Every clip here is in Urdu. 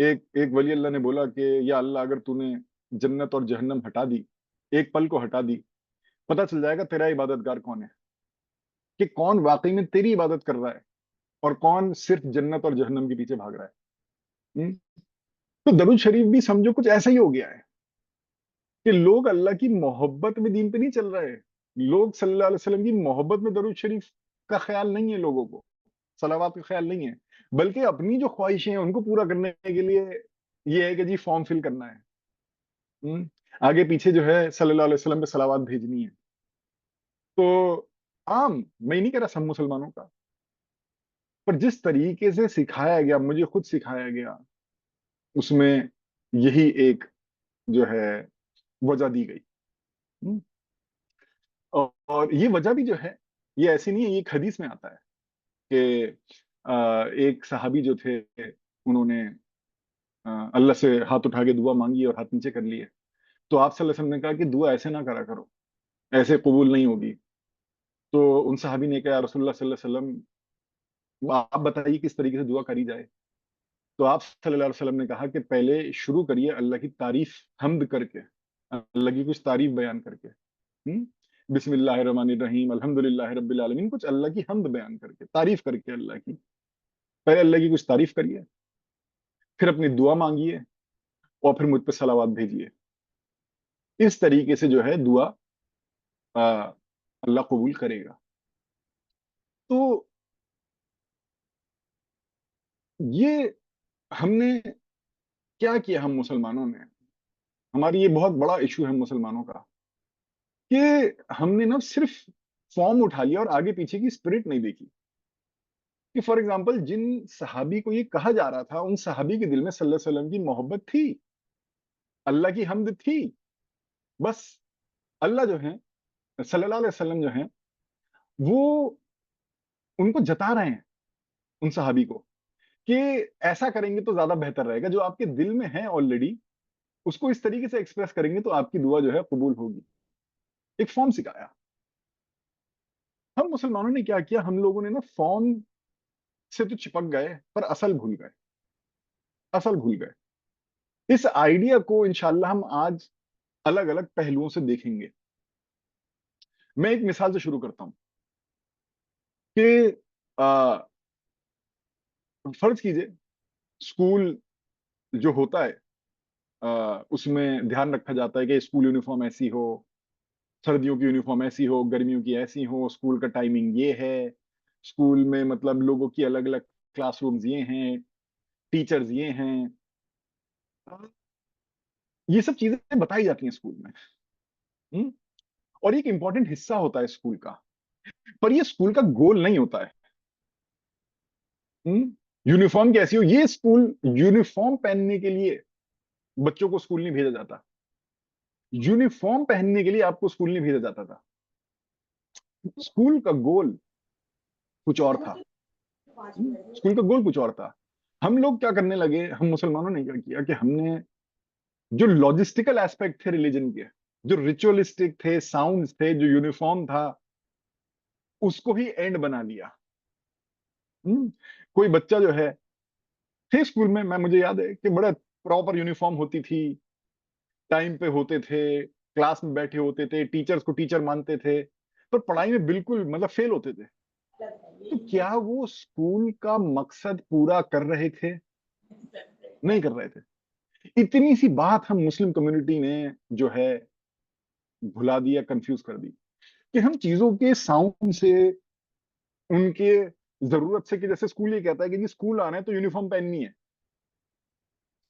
ایک ولی اللہ نے بولا کہ یا اللہ اگر تو نے جنت اور جہنم ہٹا دی، ایک پل کو ہٹا دی، پتہ چل جائے گا تیرا عبادت گار کون ہے، کہ کون واقعی میں تیری عبادت کر رہا ہے اور کون صرف جنت اور جہنم کے پیچھے بھاگ رہا ہے۔ تو درود شریف بھی سمجھو کچھ ایسا ہی ہو گیا ہے کہ لوگ اللہ کی محبت میں دین پہ نہیں چل رہے، لوگ صلی اللہ علیہ وسلم کی محبت میں درود شریف کا خیال نہیں ہے، لوگوں کو صلوات کا خیال نہیں ہے، بلکہ اپنی جو خواہشیں ہیں ان کو پورا کرنے کے لیے یہ ہے کہ جی فارم فل کرنا ہے، آگے پیچھے جو ہے صلی اللہ علیہ وسلم پہ صلوات بھیجنی ہے۔ تو عام میں نہیں کہہ رہا سب مسلمانوں کا، پر جس طریقے سے سکھایا گیا، مجھے خود سکھایا گیا، اس میں یہی ایک جو ہے وجہ دی گئی۔ اور یہ وجہ بھی جو ہے یہ ایسی نہیں ہے، یہ ایک حدیث میں آتا ہے کہ ایک صحابی جو تھے انہوں نے اللہ سے ہاتھ اٹھا کے دعا مانگی اور ہاتھ نیچے کر لیے، تو آپ صلی اللہ علیہ وسلم نے کہا کہ دعا ایسے نہ کرا کرو، ایسے قبول نہیں ہوگی۔ تو ان صحابی نے کہا یا رسول اللہ صلی اللہ علیہ وسلم آپ بتائیے کس طریقے سے دعا کری جائے؟ تو آپ صلی اللہ علیہ وسلم نے کہا کہ پہلے شروع کریے اللہ کی تعریف حمد کر کے، اللہ کی کچھ تعریف بیان کر کے، بسم اللہ الرحمن الرحیم الحمد للہ رب العالمین، کچھ اللہ کی حمد بیان کر کے، تعریف کر کے اللہ کی، پہلے اللہ کی کچھ تعریف کریے، پھر اپنی دعا مانگیے اور پھر مجھ پہ صلوات بھیجیے۔ اس طریقے سے جو ہے دعا اللہ قبول کرے گا۔ تو یہ ہم نے کیا کیا، ہم مسلمانوں نے، ہماری یہ بہت بڑا ایشو ہے مسلمانوں کا کہ ہم نے نا صرف فارم اٹھا لیا اور آگے پیچھے کی اسپرٹ نہیں دیکھی۔ کہ فار ایگزامپل جن صحابی کو یہ کہا جا رہا تھا ان صحابی کے دل میں صلی اللہ علیہ وسلم کی محبت تھی، اللہ کی حمد تھی، بس اللہ جو ہے صلی اللہ علیہ وسلم جو ہیں وہ ان کو جتا رہے ہیں، ان صحابی کو، کہ ایسا کریں گے تو زیادہ بہتر رہے گا، جو آپ کے دل میں ہے آلریڈی اس کو اس طریقے سے ایکسپریس کریں گے تو آپ کی دعا جو ہے قبول ہوگی۔ ایک فارم سکھایا۔ ہم مسلمانوں نے کیا کیا، ہم لوگوں نے نا فارم سے تو چپک گئے پر اصل بھول گئے، اصل بھول گئے۔ اس آئیڈیا کو انشاءاللہ ہم آج الگ الگ پہلوؤں سے دیکھیں گے۔ میں ایک مثال سے شروع کرتا ہوں کہ فرض کیجئے اسکول جو ہوتا ہے اس میں دھیان رکھا جاتا ہے کہ اسکول یونیفارم ایسی ہو، سردیوں کی یونیفارم ایسی ہو، گرمیوں کی ایسی ہو، اسکول کا ٹائمنگ یہ ہے، اسکول میں مطلب لوگوں کی الگ الگ کلاس رومز یہ ہیں، ٹیچرز یہ ہیں، یہ سب چیزیں بتائی جاتی ہیں اسکول میں، اور ایک امپورٹنٹ حصہ ہوتا ہے اسکول کا، پر یہ اسکول کا گول نہیں ہوتا ہے۔ یونیفارم کیسی ہو، یہ اسکول یونیفارم پہننے کے لیے بچوں کو اسکول نہیں بھیجا جاتا، یونیفارم پہننے کے لیے آپ کو اسکول نہیں بھیجا جاتا تھا۔ اسکول کا گول کچھ اور تھا، اسکول کا گول کچھ اور تھا۔ ہم لوگ کیا کرنے لگے، ہم مسلمانوں نے کیا کیا کہ ہم نے جو لاجسٹیکل ایسپیکٹ تھے ریلیجن کے، جو ریچولسٹک تھے، ساؤنڈز تھے، جو یونیفارم تھا، اس کو ہی اینڈ بنا لیا۔ کوئی بچہ جو ہے تھے اسکول میں مجھے یاد ہے کہ بڑا پراپر یونیفارم ہوتی تھی، ٹائم پہ ہوتے تھے، کلاس میں بیٹھے ہوتے تھے، ٹیچرز کو ٹیچر مانتے تھے، پر پڑھائی میں بالکل مطلب فیل ہوتے تھے۔ تو کیا وہ اسکول کا مقصد پورا کر رہے تھے؟ نہیں کر رہے تھے۔ اتنی سی بات ہم مسلم کمیونٹی نے جو ہے بھلا دیا، کنفیوز کر دی، کہ ہم چیزوں کے ساؤنڈ سے، ان کے ضرورت سے، کہ جیسے اسکول یہ کہتا ہے کہ جی اسکول آنا ہے تو یونیفارم پہننی ہے،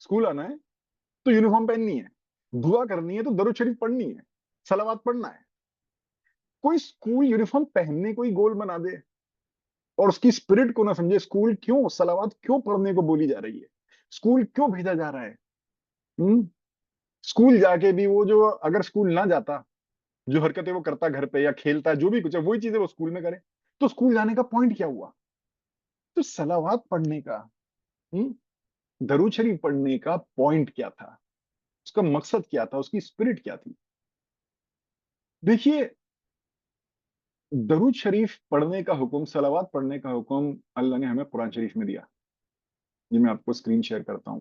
اسکول آنا ہے تو یونیفارم پہننی ہے، دعا کرنی ہے تو درود شریف پڑھنی ہے، صلوات پڑھنا ہے۔ کوئی اسکول یونیفارم پہننے کو ہی گول بنا دے اور اس کی اسپرٹ کو نہ سمجھے، اسکول کیوں صلوات کیوں پڑھنے کو بولی جا رہی ہے، اسکول کیوں بھیجا جا رہا ہے، اسکول جا کے بھی وہ جو اگر اسکول نہ جاتا، جو حرکتیں وہ کرتا گھر پہ یا کھیلتا، جو بھی کچھ ہے وہی چیزیں وہ اسکول میں کرے، تو اسکول جانے کا پوائنٹ کیا ہوا؟ تو صلوات پڑھنے کا، درود شریف پڑھنے کا پوائنٹ کیا تھا، اس کا مقصد کیا تھا، اس کی اسپرٹ کیا تھی؟ دیکھیے، درود شریف پڑھنے کا حکم، صلوات پڑھنے کا حکم اللہ نے ہمیں قرآن شریف میں دیا، یہ میں آپ کو اسکرین شیئر کرتا ہوں۔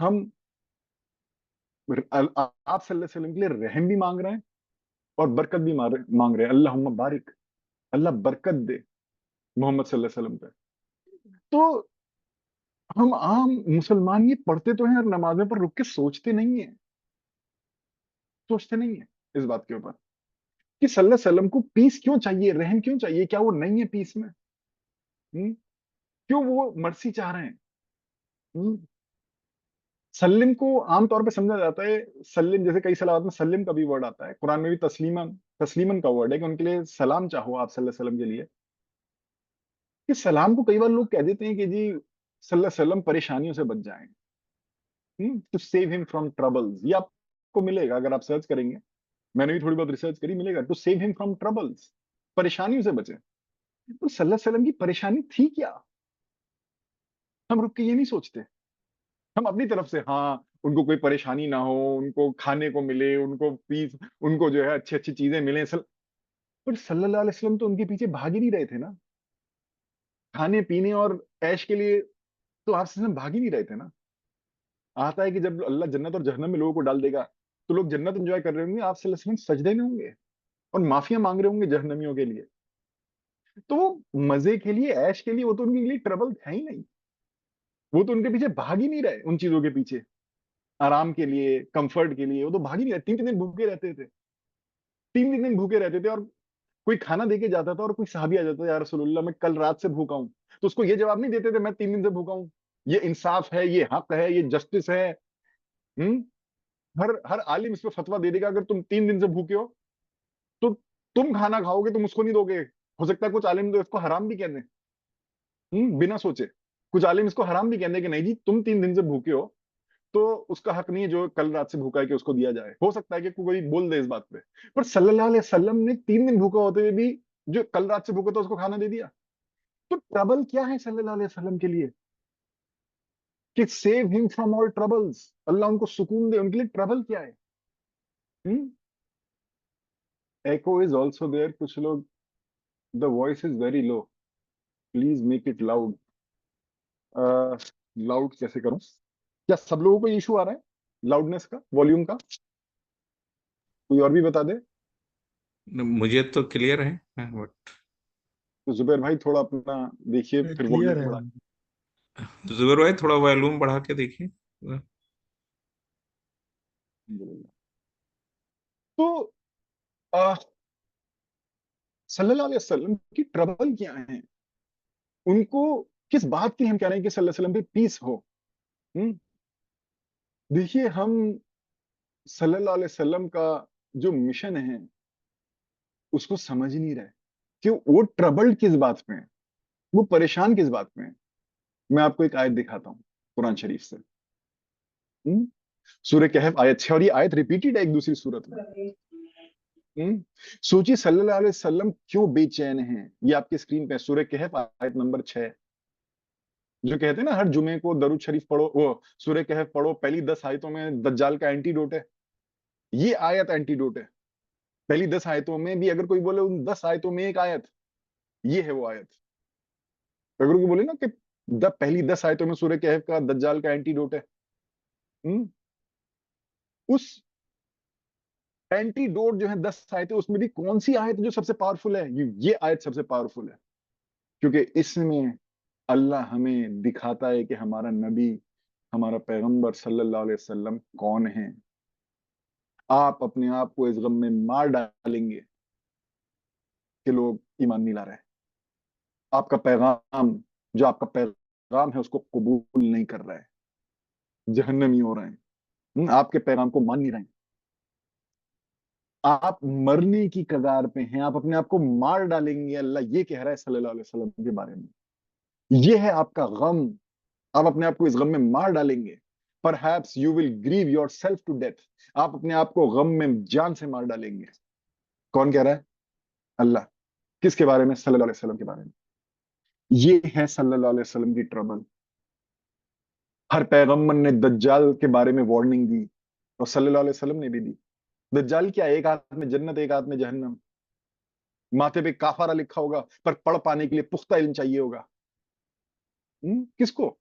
ہم آپ صلی اللہ علیہ وسلم کے لیے رحم بھی مانگ رہے ہیں اور برکت بھی مانگ رہے ہیں، اللہم بارک، اللہ برکت دے محمد صلی اللہ علیہ وسلم پہ. تو ہم عام مسلمان یہ پڑھتے تو ہیں اور نمازیں پر رک کے سوچتے نہیں ہیں، اس بات کے اوپر کہ صلی اللہ علیہ وسلم کو پیس کیوں چاہیے، رحم کیوں چاہیے، کیا وہ نہیں ہے پیس میں؟ ہم؟ کیوں وہ مرسی چاہ رہے ہیں؟ ہم؟ سلم کو عام طور پہ سمجھا جاتا ہے، سلم جیسے کئی صلوات میں سلم کا بھی ورڈ آتا ہے، قرآن میں بھی تسلیمن کا ورڈ ہے کہ ان کے لیے سلام چاہو آپ صلی اللہ علیہ وسلم کے لیے. کہ سلام کو کئی بار لوگ کہہ دیتے ہیں کہ جی صلی اللہ علیہ وسلم پریشانیوں سے بچ جائیں، ٹو سیو ہم فرام ٹربلز. یہ آپ کو ملے گا اگر آپ سرچ کریں گے، میں نے بھی تھوڑی بہت ریسرچ کری، ملے گا ٹو سیو ہم فرام ٹربلز، پریشانیوں سے بچے. تو صلی اللہ علیہ وسلم کی پریشانی تھی کیا؟ ہم رک کے یہ نہیں سوچتے. ہم اپنی طرف سے ہاں ان کو کوئی پریشانی نہ ہو، ان کو کھانے کو ملے، ان کو پیس، ان کو جو ہے اچھی اچھی چیزیں ملیں. پر صلی اللہ علیہ وسلم تو ان کے پیچھے بھاگ ہی نہیں رہے تھے نا، کھانے پینے اور عیش کے لیے تو آپ صلی اللہ علیہ وسلم بھاگ ہی نہیں رہے تھے نا. آتا ہے کہ جب اللہ جنت اور جہنم میں لوگوں کو ڈال دے گا تو لوگ جنت انجوائے کر رہے ہوں گے، آپ صلی اللہ علیہ وسلم سجدے میں ہوں گے اور معافیاں مانگ رہے ہوں گے جہنمیوں کے لیے. تو وہ مزے کے لیے، عیش کے لیے، وہ تو ان کے لیے ٹربل ہے ہی نہیں. وہ تو ان کے پیچھے بھاگ ہی نہیں رہے، ان چیزوں کے پیچھے آرام کے لیے، کمفرٹ کے لیے وہ تو بھاگ ہی نہیں رہے. 3 3 دن بھوکے رہتے تھے، 3 3 دن بھوکے رہتے تھے. اور کوئی کھانا دے کے جاتا تھا اور کوئی صحابی آ جاتا تھا، یا رسول اللہ میں کل رات سے بھوکا ہوں، تو اس کو یہ جواب نہیں دیتے تھے میں 3 دن سے بھوکا ہوں، یہ انصاف ہے، یہ حق ہے، یہ جسٹس ہے. ہم؟ ہر عالم اس پہ فتوا دے دے گا اگر تم 3 دن سے بھوکے ہو تو تم کھانا کھاؤ گے، تم اس کو نہیں دو گے. ہو سکتا ہے کچھ عالم تو اس کو حرام بھی کہہ دیں، بنا سوچے. کچھ عالم اس کو حرام بھی کہہ دیں کہ نہیں جی تم 3 دن سے بھوکے ہو تو اس کا حق نہیں ہے جو کل رات سے بھوکا ہے کہ اس کو دیا جائے. ہو سکتا ہے کہ کوئی بول دے اس بات پہ، پر صلی اللہ علیہ وسلم نے 3 دن بھوکا ہوتے ہوئے بھی جو کل رات سے بھوکا تھا اس کو کھانا دے دیا. تو ٹربل کیا ہے صلی اللہ علیہ وسلم کے لیے کہ سیو ہم فرام آل ٹربلز، اللہ ان کو سکون دے. ان کے لیے ٹربل کیا ہے؟ Echo is also there. کچھ لوگ the voice is very low, please make it loud. Loud کیسے کروں؟ کیا سب لوگوں کو ایشو آ رہا ہے لاؤڈنس کا، والیوم کا؟ کوئی اور بھی بتا دے. مجھے تو کلیئر ہے بٹ تو زبیر بھائی تھوڑا اپنا دیکھیے پھر کلیئر والیوم ہے. بڑھا. زبیر بھائی تھوڑا ویلوم بڑھا کے دیکھیے. تو صلی اللہ علیہ وسلم کی ٹربل کیا ہیں؟ ان کو کس بات کی ہم کہہ رہے ہیں کہ صلی اللہ علیہ وسلم پہ پیس ہو؟ دیکھیے ہم صلی اللہ علیہ وسلم کا جو مشن ہے اس کو سمجھ نہیں رہے کہ وہ ٹربلڈ کس بات میں ہے، وہ پریشان کس بات میں ہے. میں آپ کو ایک آیت دکھاتا ہوں قرآن شریف سے. سورہ کہف آیت 6، اور یہ آیت ریپیٹڈ ہے ایک دوسری صورت میں. سوچیے صلی اللہ علیہ وسلم کیوں بے چین ہیں. یہ آپ کے اسکرین پہ سورہ کہف آیت نمبر 6، جو کہتے ہیں نا ہر جمعے کو درود شریف پڑھو، وہ سورہ کہف پڑھو، پہلی 10 آیتوں میں دجال کا اینٹی ڈوٹ ہے. یہ آیت اینٹی ڈوٹ ہے. پہلی 10 آیتوں میں بھی اگر کوئی بولے ان 10 آیتوں میں ایک آیت، یہ ہے وہ آیت. اگر کوئی بولے نا کہ پہلی 10 آیتوں میں سورہ کہف کا دجال کا اینٹی ڈوٹ ہے، اس اینٹی ڈوٹ جو ہے 10 آیتیں، اس میں بھی کون سی آیت جو سب سے پاورفل ہے؟ یہ آیت سب سے پاورفل ہے، کیونکہ اس میں اللہ ہمیں دکھاتا ہے کہ ہمارا نبی، ہمارا پیغمبر صلی اللہ علیہ وسلم کون ہے. آپ اپنے آپ کو اس غم میں مار ڈالیں گے کہ لوگ ایمان نہیں لا رہے، آپ کا پیغام، جو آپ کا پیغام ہے اس کو قبول نہیں کر رہے، جہنمی ہو رہے ہیں، آپ کے پیغام کو مان نہیں رہے ہیں، آپ مرنے کی کگار پہ ہیں، آپ اپنے آپ کو مار ڈالیں گے. اللہ یہ کہہ رہا ہے صلی اللہ علیہ وسلم کے بارے میں. یہ ہے آپ کا غم، آپ اپنے آپ کو اس غم میں مار ڈالیں گے. Perhaps you will grieve yourself to death. آپ اپنے آپ کو غم میں جان سے مار ڈالیں گے. کون کہہ رہا ہے؟ اللہ. کس کے بارے میں؟ صلی اللہ علیہ وسلم کے بارے میں. یہ ہے صلی اللہ علیہ وسلم کی ٹربل. ہر پیغمبر نے دجال کے بارے میں وارننگ دی اور صلی اللہ علیہ وسلم نے بھی دی. دجال کیا؟ ایک ہاتھ میں جنت، ایک ہاتھ میں جہنم. ماتھے پہ کافارہ لکھا ہوگا پر پڑھ پانے کے لیے پختہ علم چاہیے ہوگا. کس کو؟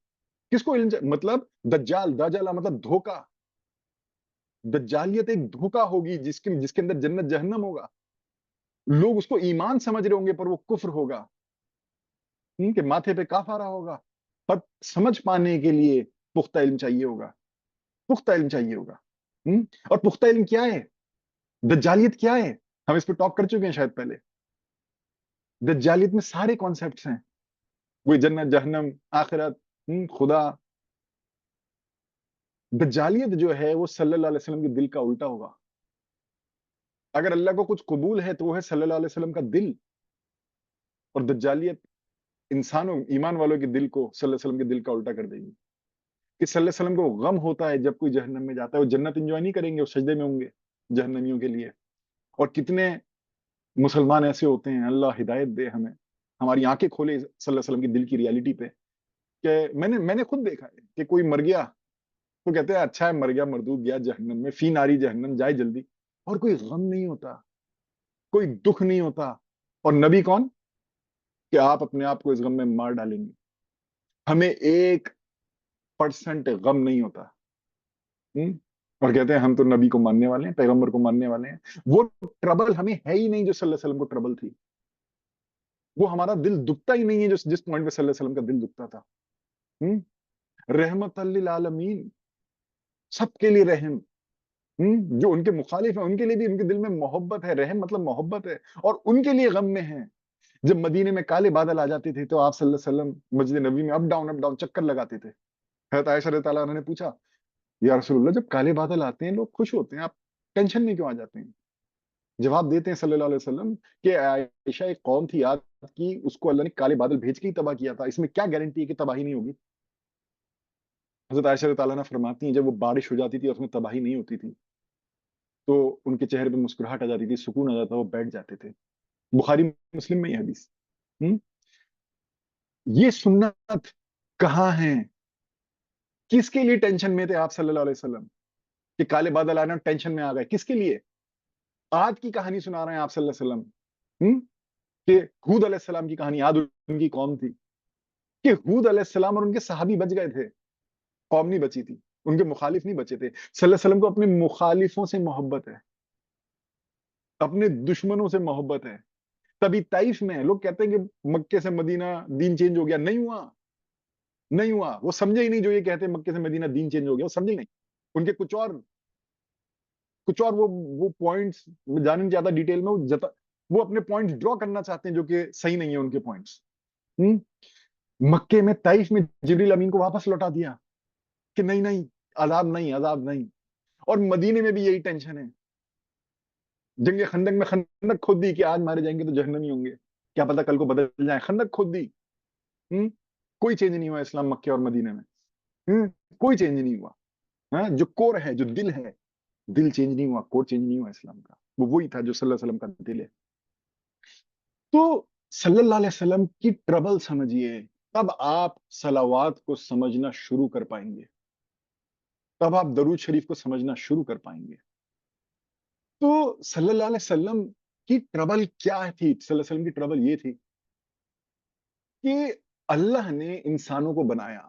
کس کو علم مطلب دجال، دجال مطلب دھوکا، دجالیت ایک دھوکا ہوگی جس کے اندر جنت جہنم ہوگا. لوگ اس کو ایمان سمجھ رہے ہوں گے پر وہ کفر ہوگا. کہ ماتھے پہ کاف آ رہا ہوگا. پر سمجھ پانے کے لیے پختہ علم چاہیے ہوگا، پختہ علم چاہیے ہوگا. اور پختہ علم کیا ہے، دجالیت کیا ہے، ہم اس پہ ٹاک کر چکے ہیں شاید پہلے. دجالیت میں سارے کانسیپٹس ہیں، وہی جنت جہنم آخرت، خدا. دجالیت جو ہے وہ صلی اللہ علیہ وسلم کے دل کا الٹا ہوگا. اگر اللہ کو کچھ قبول ہے تو وہ ہے صلی اللہ علیہ وسلم کا دل. اور دجالیت انسانوں ایمان والوں کے دل کو صلی اللہ علیہ وسلم کے دل کا الٹا کر دے گی. کہ صلی اللہ علیہ وسلم کو غم ہوتا ہے جب کوئی جہنم میں جاتا ہے، وہ جنت انجوائے نہیں کریں گے، وہ سجدے میں ہوں گے جہنمیوں کے لیے. اور کتنے مسلمان ایسے ہوتے ہیں، اللہ ہدایت دے ہمیں، ہماری آنکھیں کھولے صلی اللہ علیہ وسلم کی دل کی ریالٹی پہ. کہ میں نے خود دیکھا ہے کہ کوئی مر گیا تو کہتے ہیں اچھا ہے مر گیا، مردود گیا جہنم میں، فی ناری جہنم، جائے جلدی. اور کوئی غم نہیں ہوتا، کوئی دکھ نہیں ہوتا. اور نبی کون کہ آپ اپنے آپ کو اس غم میں مار ڈالیں گے. ہمیں 1% غم نہیں ہوتا. اور کہتے ہیں ہم تو نبی کو ماننے والے ہیں، پیغمبر کو ماننے والے ہیں. وہ ٹربل ہمیں ہے ہی نہیں جو صلی اللہ علیہ وسلم کو ٹربل تھی. وہ ہمارا دل دکھتا ہی نہیں ہے جس پوائنٹ پہ صلی اللہ علیہ وسلم کا دل دکھتا تھا. رحمت للعالمین، سب کے لیے رحم. جو ان کے مخالف ہیں ان کے لیے بھی ان کے دل میں محبت ہے. رحم مطلب محبت ہے، اور ان کے لیے غم میں ہے. جب مدینے میں کالے بادل آ جاتے تھے تو آپ صلی اللہ علیہ وسلم مسجد نبی میں اپ ڈاؤن چکر لگاتے تھے. حضرت عائشہ رضی اللہ عنہا نے پوچھا یا رسول اللہ جب کالے بادل آتے ہیں لوگ خوش ہوتے ہیں، آپ ٹینشن میں کیوں آ جاتے ہیں؟ جواب دیتے ہیں صلی اللہ علیہ وسلم کہ عائشہ ایک قوم تھی یاد کی، اس کو اللہ نے کالے بادل بھیج کے ہی تباہ کیا تھا، اس میں کیا گارنٹی ہے کہ تباہی نہیں ہوگی؟ حضرت عائشہ رضی اللہ عنہا فرماتی ہیں جب وہ بارش ہو جاتی تھی اور اس میں تباہی نہیں ہوتی تھی تو ان کے چہرے پہ مسکراہٹ آ جاتی تھی، سکون آ جاتا، وہ بیٹھ جاتے تھے. بخاری مسلم میں یہ حدیث. یہ سنت کہاں ہے؟ کس کے لیے ٹینشن میں تھے آپ صلی اللہ علیہ وسلم کہ کالے بادل آنے ٹینشن میں آ گئے؟ کس کے لیے؟ آج کی کہانی سنا رہے ہیں آپ صلی اللہ علیہ وسلم کہ ہود علیہ السلام کی کہانی. آج ان کی قوم تھی کہ ہود علیہ السلام اور ان کے صحابی بچ گئے تھے، قوم نہیں بچی تھی، ان کے مخالف نہیں بچے تھے. صلی اللہ علیہ وسلم کو اپنے مخالفوں سے محبت ہے، اپنے دشمنوں سے محبت ہے. تبھی طائف میں لوگ کہتے ہیں کہ مکے سے مدینہ دین چینج ہو گیا. نہیں ہوا، نہیں ہوا. وہ سمجھے ہی نہیں جو یہ کہتے ہیں مکے سے مدینہ دین چینج ہو گیا، وہ سمجھے ہی نہیں. ان کے کچھ اور وہ پوائنٹس جانے نہیں چاہتا ڈیٹیل میں، وہ اپنے پوائنٹس ڈرا کرنا چاہتے ہیں جو کہ صحیح نہیں ہے ان کے پوائنٹس. مکے میں طائف میں جبریل امین کو واپس لوٹا دیا کہ نہیں نہیں، عذاب نہیں، عذاب نہیں. اور مدینے میں بھی یہی ٹینشن ہے. جنگ خندق میں خندق کھود دی کہ آج مارے جائیں گے تو جہنمی ہوں گے، کیا پتا کل کو بدل جائیں. خندق کھود دی. کوئی چینج نہیں ہوا اسلام مکے اور مدینے میں. کوئی چینج نہیں ہوا. جو کور ہے، جو دل ہے، دل چینج نہیں ہوا، کور چینج نہیں ہوا اسلام کا. وہ وہی تھا جو صلی اللہ علیہ وسلم کا دل ہے. تو صلی اللہ علیہ وسلم کی ٹربل سمجھیے، تب آپ صلوات کو سمجھنا شروع کر پائیں گے، تب آپ درود شریف کو سمجھنا شروع کر پائیں گے. تو صلی اللہ علیہ وسلم کی ٹربل کیا تھی؟ صلی اللہ علیہ وسلم کی ٹربل یہ تھی کہ اللہ نے انسانوں کو بنایا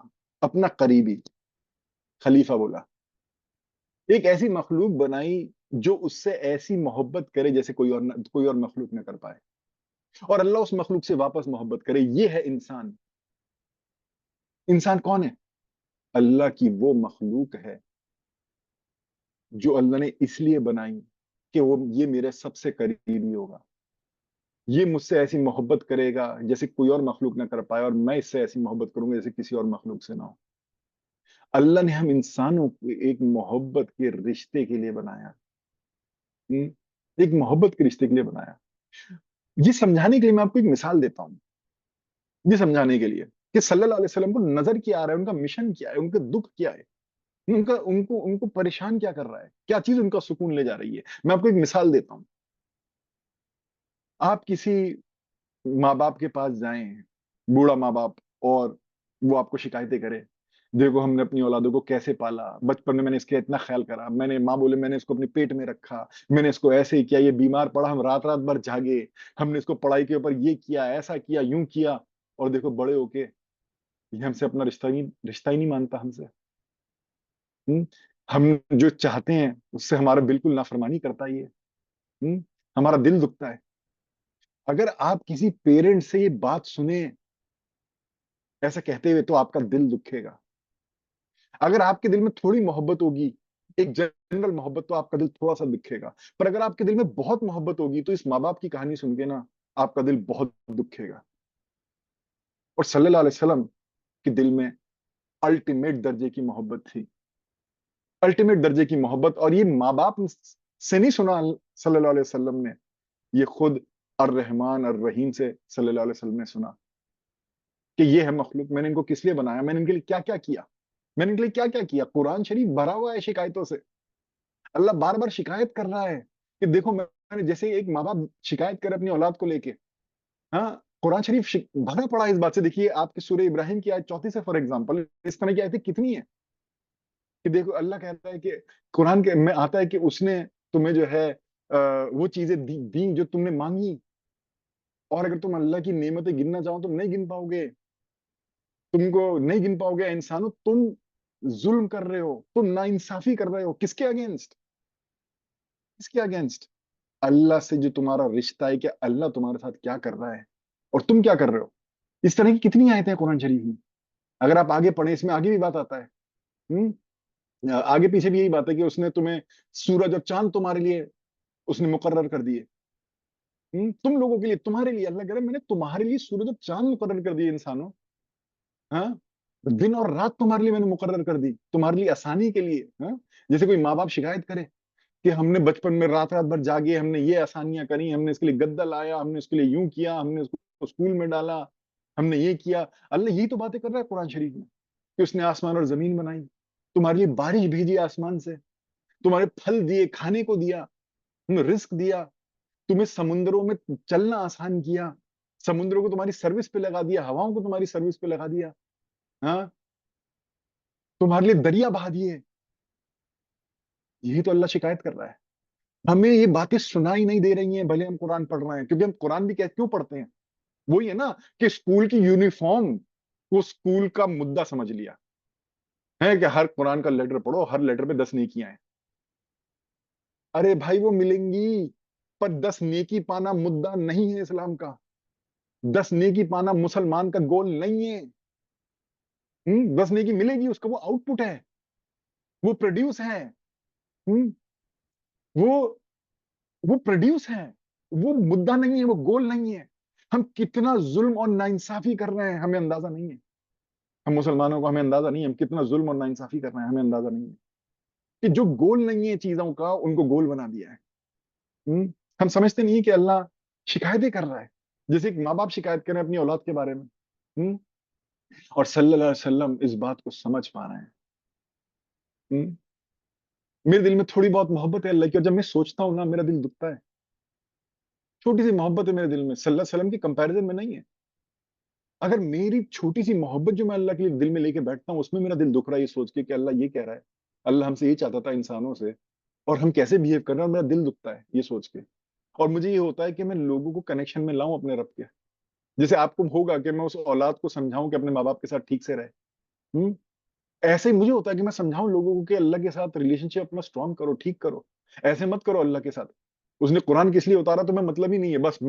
اپنا قریبی خلیفہ بولا، ایک ایسی مخلوق بنائی جو اس سے ایسی محبت کرے جیسے کوئی اور مخلوق نہ کر پائے، اور اللہ اس مخلوق سے واپس محبت کرے. یہ ہے انسان. انسان کون ہے؟ اللہ کی وہ مخلوق ہے جو اللہ نے اس لیے بنائی کہ یہ میرے سب سے قریبی ہوگا، یہ مجھ سے ایسی محبت کرے گا جیسے کوئی اور مخلوق نہ کر پائے، اور میں اس سے ایسی محبت کروں گا جیسے کسی اور مخلوق سے نہ ہو. اللہ نے ہم انسانوں کو ایک محبت کے رشتے کے لیے بنایا، ایک محبت کے رشتے کے لیے بنایا. یہ سمجھانے کے لیے میں آپ کو ایک مثال دیتا ہوں، یہ سمجھانے کے لیے کہ صلی اللہ علیہ وسلم کو نظر کیا آ رہا ہے، ان کا مشن کیا ہے، ان کا دکھ کیا ہے، ان کو پریشان کیا کر رہا ہے، کیا چیز ان کا سکون لے جا رہی ہے. میں آپ کو ایک مثال دیتا ہوں. آپ کسی ماں باپ کے پاس جائیں، بوڑھا ماں باپ، اور وہ آپ کو شکایتیں کرے، دیکھو ہم نے اپنی اولادوں کو کیسے پالا، بچپن میں نے اس کا اتنا خیال کرا، ماں بولے میں نے اس کو اپنے پیٹ میں رکھا، میں نے اس کو ایسے ہی کیا، یہ بیمار پڑا ہم رات رات بھر جاگے، ہم نے اس کو پڑھائی کے اوپر یہ کیا، ایسا کیا، یوں کیا، اور دیکھو بڑے ہو کے یہ ہم سے اپنا رشتہ ہی نہیں مانتا ہم سے. ہم ہم جو چاہتے ہیں اس سے ہمارا بالکل نافرمانی کرتا ہے یہ. ہمارا دل دکھتا ہے. اگر آپ کسی پیرنٹ سے یہ بات سنیں ایسا کہتے ہوئے تو آپ کا دل دکھے گا. اگر آپ کے دل میں تھوڑی محبت ہوگی، ایک جنرل محبت، تو آپ کا دل تھوڑا سا دکھے گا. پر اگر آپ کے دل میں بہت محبت ہوگی تو اس ماں باپ کی کہانی سن کے نا آپ کا دل بہت دکھے گا. اور صلی اللہ علیہ وسلم کے دل میں الٹیمیٹ درجے کی محبت تھی. الٹیمیٹ درجے کی محبت. اور یہ ماں باپ سے نہیں سنا صلی اللہ علیہ وسلم نے، یہ خود الرحمن الرحیم سے صلی اللہ علیہ وسلم نے سنا کہ یہ ہے مخلوق، میں نے ان کو کس لیے بنایا، میں نے ان کے لیے کیا کیا کیا، میں نے ان کے لیے کیا کیا کیا. قرآن شریف بھرا ہوا ہے شکایتوں سے. اللہ بار بار شکایت کر رہا ہے کہ دیکھو میں نے، جیسے ایک ماں باپ شکایت کرے اپنی اولاد کو لے کے. ہاں، قرآن شریف بھرا پڑا ہے اس بات سے. دیکھیے آپ کی سورہ ابراہیم کی آیت 34 سے فار ایگزامپل اس طرح کی آیتیں کتنی ہیں کہ دیکھو اللہ کہتا ہے کہ قرآن کے میں آتا ہے کہ اس نے تمہیں جو ہے وہ چیزیں دیں جو تم نے مانگی، اور اگر تم اللہ کی نعمتیں گننا چاہو تم نہیں گن پاؤ گے، تم کو نہیں گن پاؤ گے. انسانوں تم ظلم کر رہے ہو، تم ناانصافی کر رہے ہو. کس کے اگینسٹ؟ کس کے اگینسٹ؟ اللہ سے جو تمہارا رشتہ ہے کہ اللہ تمہارے ساتھ کیا کر رہا ہے اور تم کیا کر رہے ہو. اس طرح کی کتنی آیتیں ہیں قرآن شریف میں. اگر آپ آگے پڑھیں اس میں آگے بھی بات آتا ہے. آگے پیچھے بھی یہی بات ہے کہ اس نے تمہیں سورج اور چاند تمہارے لیے اس نے مقرر کر دیے. تم لوگوں کے لیے، تمہارے لیے. اللہ کہہ رہا ہے میں نے تمہارے لیے سورج اور چاند مقرر کر دیے انسانوں. ہاں، دن اور رات تمہارے لیے میں نے مقرر کر دی، تمہارے لیے آسانی کے لیے. ہاں، جیسے کوئی ماں باپ شکایت کرے کہ ہم نے بچپن میں رات رات بھر جاگے، ہم نے یہ آسانیاں کری، ہم نے اس کے لیے گدا لایا، ہم نے اس کے لیے یوں کیا، ہم نے اس کو اسکول میں ڈالا، ہم نے یہ کیا. اللہ یہی تو باتیں کر رہا ہے قرآن شریف میں کہ اس نے آسمان اور زمین بنائی، تمہارے لیے بارش بھیجی آسمان سے، تمہارے پھل دیے، کھانے کو دیا، رزق دیا، تمہیں سمندروں میں چلنا آسان کیا، سمندروں کو تمہاری سروس پہ لگا دیا، ہواؤں کو تمہاری سروس پہ لگا دیا. ہاں، تمہارے لیے دریا بہا دیے. یہی تو اللہ شکایت کر رہا ہے. ہمیں یہ باتیں سنائی نہیں دے رہی ہیں بھلے ہم قرآن پڑھ رہے ہیں، کیونکہ ہم قرآن بھی کیوں پڑھتے ہیں؟ وہی ہے نا کہ اسکول کی یونیفارم کو اسکول کا مدعا سمجھ لیا ہے کہ ہر قرآن کا لیٹر پڑھو، ہر لیٹر پہ 10 نیکیاں ہیں. ارے بھائی وہ ملیں گی، پر 10 نیکی پانا مدعا نہیں ہے اسلام کا. 10 نیکی پانا مسلمان کا گول نہیں ہے. 10 نیکی ملے گی، اس کا وہ آؤٹ پٹ ہے، وہ پروڈیوس ہے. ہم، وہ وہ پروڈیوس ہے، وہ مدعا نہیں ہے، وہ گول نہیں ہے. ہم کتنا ظلم اور ناانصافی کر رہے ہیں ہمیں اندازہ نہیں ہے. ہم مسلمانوں کو ہمیں اندازہ نہیں ہے ہم کتنا ظلم اور ناانصافی کر رہے ہیں، ہمیں اندازہ نہیں ہے کہ جو گول نہیں ہے چیزوں کا ان کو گول بنا دیا ہے. ہم سمجھتے نہیں کہ اللہ شکایتیں کر رہا ہے، جیسے ایک ماں باپ شکایت کریں اپنی اولاد کے بارے میں. اور صلی اللہ علیہ وسلم اس بات کو سمجھ پا رہے ہیں. میرے دل میں تھوڑی بہت محبت ہے اللہ کی، اور جب میں سوچتا ہوں نا میرا دل دکھتا ہے. چھوٹی سی محبت ہے میرے دل میں، صلی اللہ علیہ وسلم کی کمپیریزن میں نہیں ہے. اگر میری چھوٹی سی محبت جو میں اللہ کے لیے دل میں لے کے بیٹھتا ہوں اس میں میرا دل دکھ رہا ہے یہ سوچ کے کہ اللہ یہ کہہ رہا ہے، اللہ ہم سے یہ چاہتا تھا انسانوں سے، اور ہم کیسے بہیو کر رہے ہیں، اور میرا دل دکھتا ہے یہ سوچ کے. اور مجھے یہ ہوتا ہے کہ میں لوگوں کو کنیکشن میں لاؤں اپنے رب کے. جیسے آپ کو ہوگا کہ میں اس اولاد کو سمجھاؤں کہ اپنے ماں باپ کے ساتھ ٹھیک سے رہے. ایسے ہی مجھے ہوتا ہے کہ میں سمجھاؤں لوگوں کو کہ اللہ کے ساتھ ریلیشن شپ اپنا اسٹرانگ کرو، ٹھیک کرو. ایسے مت کرو اللہ کے ساتھ. اس نے قرآن کس لیے اتارا تمہیں مطلب ہی نہیں ہے، بس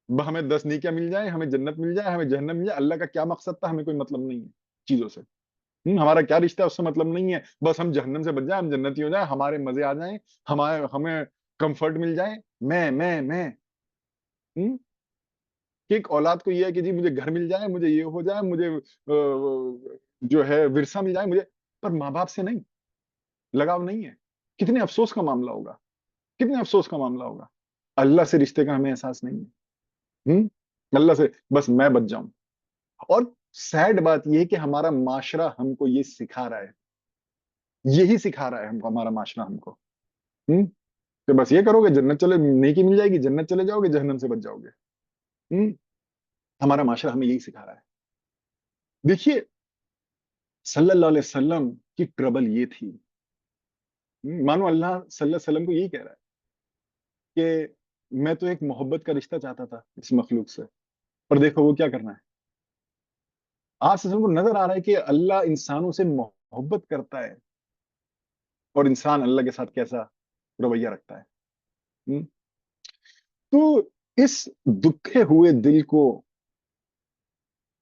ہمیں 10 نیکیاں مل جائیں، ہمیں جنت مل جائے، ہمیں جہنم مل جائے. اللہ کا کیا مقصد تھا ہمیں کوئی مطلب نہیں ہے چیزوں سے. ہمارا کیا رشتہ ہے اس سے مطلب نہیں ہے. بس ہم جہنم سے بچ جائیں، ہم جنتی ہو جائیں، ہمارے مزے آ جائیں، ہمیں کمفرٹ مل جائے. میں کہ ایک اولاد کو یہ ہے کہ جی مجھے گھر مل جائے، مجھے یہ ہو جائے، مجھے جو ہے ورثہ مل جائے مجھے. پر ماں باپ سے نہیں، لگاؤ نہیں ہے. کتنے افسوس کا معاملہ ہوگا، کتنے افسوس کا معاملہ ہوگا. اللہ سے رشتے کا ہمیں احساس نہیں ہے. اللہ سے بس میں بچ جاؤں. اور سیڈ بات یہ ہے کہ ہمارا معاشرہ ہم کو یہ سکھا رہا ہے، یہی سکھا رہا ہے ہم کو ہمارا معاشرہ ہم کو کہ بس یہ کرو گے جنت چلے، نیکی مل جائے گی، جنت چلے جاؤ گے، جہنم سے بچ جاؤ گے. ہمارا معاشرہ ہمیں یہی سکھا رہا ہے. دیکھیے صلی اللہ علیہ وسلم کی ٹربل یہ تھی. مانو اللہ صلی اللہ علیہ وسلم کو یہی کہہ رہا ہے کہ میں تو ایک محبت کا رشتہ چاہتا تھا اس مخلوق سے، اور دیکھو وہ کیا کرنا ہے. آپ صلی اللہ علیہ وسلم کو نظر آ رہا ہے کہ اللہ انسانوں سے محبت کرتا ہے اور انسان اللہ کے ساتھ کیسا رویہ رکھتا ہے. ہم؟ تو اس دکھے ہوئے دل کو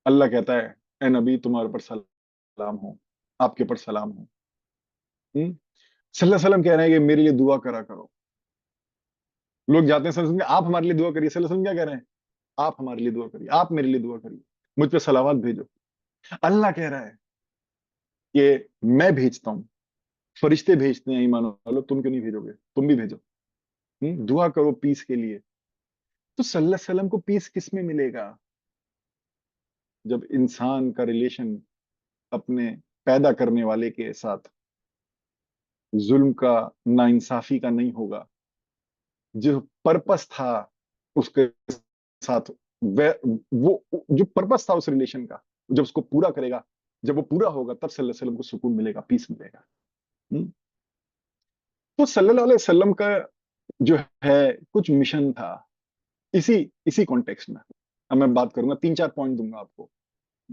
اللہ کہتا ہے اے نبی تمہارے پر سلام ہو، آپ کے پر سلام ہو. صلی اللہ علیہ وسلم کہہ رہے ہیں کہ میرے لیے دعا کرا کرو. لوگ جاتے ہیں صلی اللہ علیہ وسلم کہ آپ ہمارے لیے دعا کریے. صلی اللہ علیہ وسلم کیا کہہ رہے ہیں؟ آپ ہمارے لیے دعا کریے، آپ میرے لیے دعا کریے، مجھ پہ صلوات بھیجو. اللہ کہہ رہا ہے کہ میں بھیجتا ہوں، فرشتے بھیجتے ہیں ایمان والو، تم کیوں نہیں بھیجو گے؟ تم بھی بھیجو. دعا کرو پیس کے لیے. تو صلی اللہ علیہ وسلم کو پیس کس میں ملے گا؟ جب انسان کا ریلیشن اپنے پیدا کرنے والے کے ساتھ ظلم کا، ناانصافی کا نہیں ہوگا. جو پرپس تھا اس کے ساتھ، وہ جو پرپس تھا اس ریلیشن کا، جب اس کو پورا کرے گا، جب وہ پورا ہوگا، تب صلی اللہ علیہ وسلم کو سکون ملے گا، پیس ملے گا. تو صلی اللہ علیہ وسلم کا جو ہے کچھ مشن تھا اسی کانٹیکس میں. اب میں بات کروں گا، 3-4 پوائنٹ دوں گا آپ کو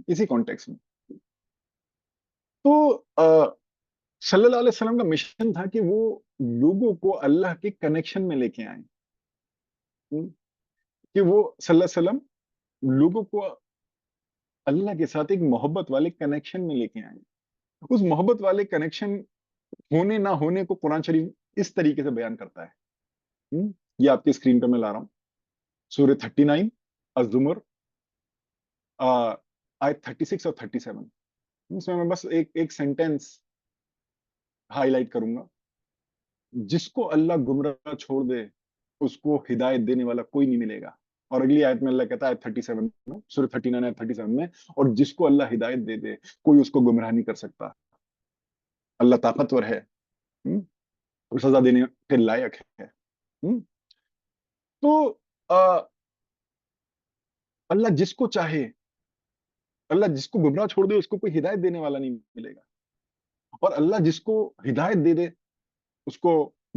اسی کانٹیکس میں. تو صلی اللہ علیہ وسلم کا مشن تھا کہ وہ لوگوں کو اللہ کے کنیکشن میں لے کے آئیں. کہ وہ صلی اللہ علیہ وسلم لوگوں کو اللہ کے ساتھ ایک محبت والے کنیکشن میں لے کے آئیں. اس محبت والے کنیکشن ہونے نہ ہونے کو قرآن شریف اس طریقے سے بیان کرتا ہے. یہ آپ کی اسکرین پہ میں لا رہا ہوں، سورہ 39 الزمر، آیت 36 اور 37. اس میں بس ایک سینٹینس ہائی لائٹ کروں گا. جس کو اللہ گمراہ چھوڑ دے اس کو ہدایت دینے والا کوئی نہیں ملے گا. اور اگلی آیت میں اللہ کہتا ہے 37 میں، سورہ 39 آیت 37 میں، اور جس کو اللہ ہدایت دے دے کوئی اس کو گمراہ نہیں کر سکتا. اللہ طاقتور ہے اور سزا دینے کے لائق ہے. تو اللہ جس کو چاہے، اللہ جس کو گمراہ چھوڑ دے اس کو کوئی ہدایت دینے والا نہیں ملے گا، اور اللہ جس کو ہدایت دے دے اس کو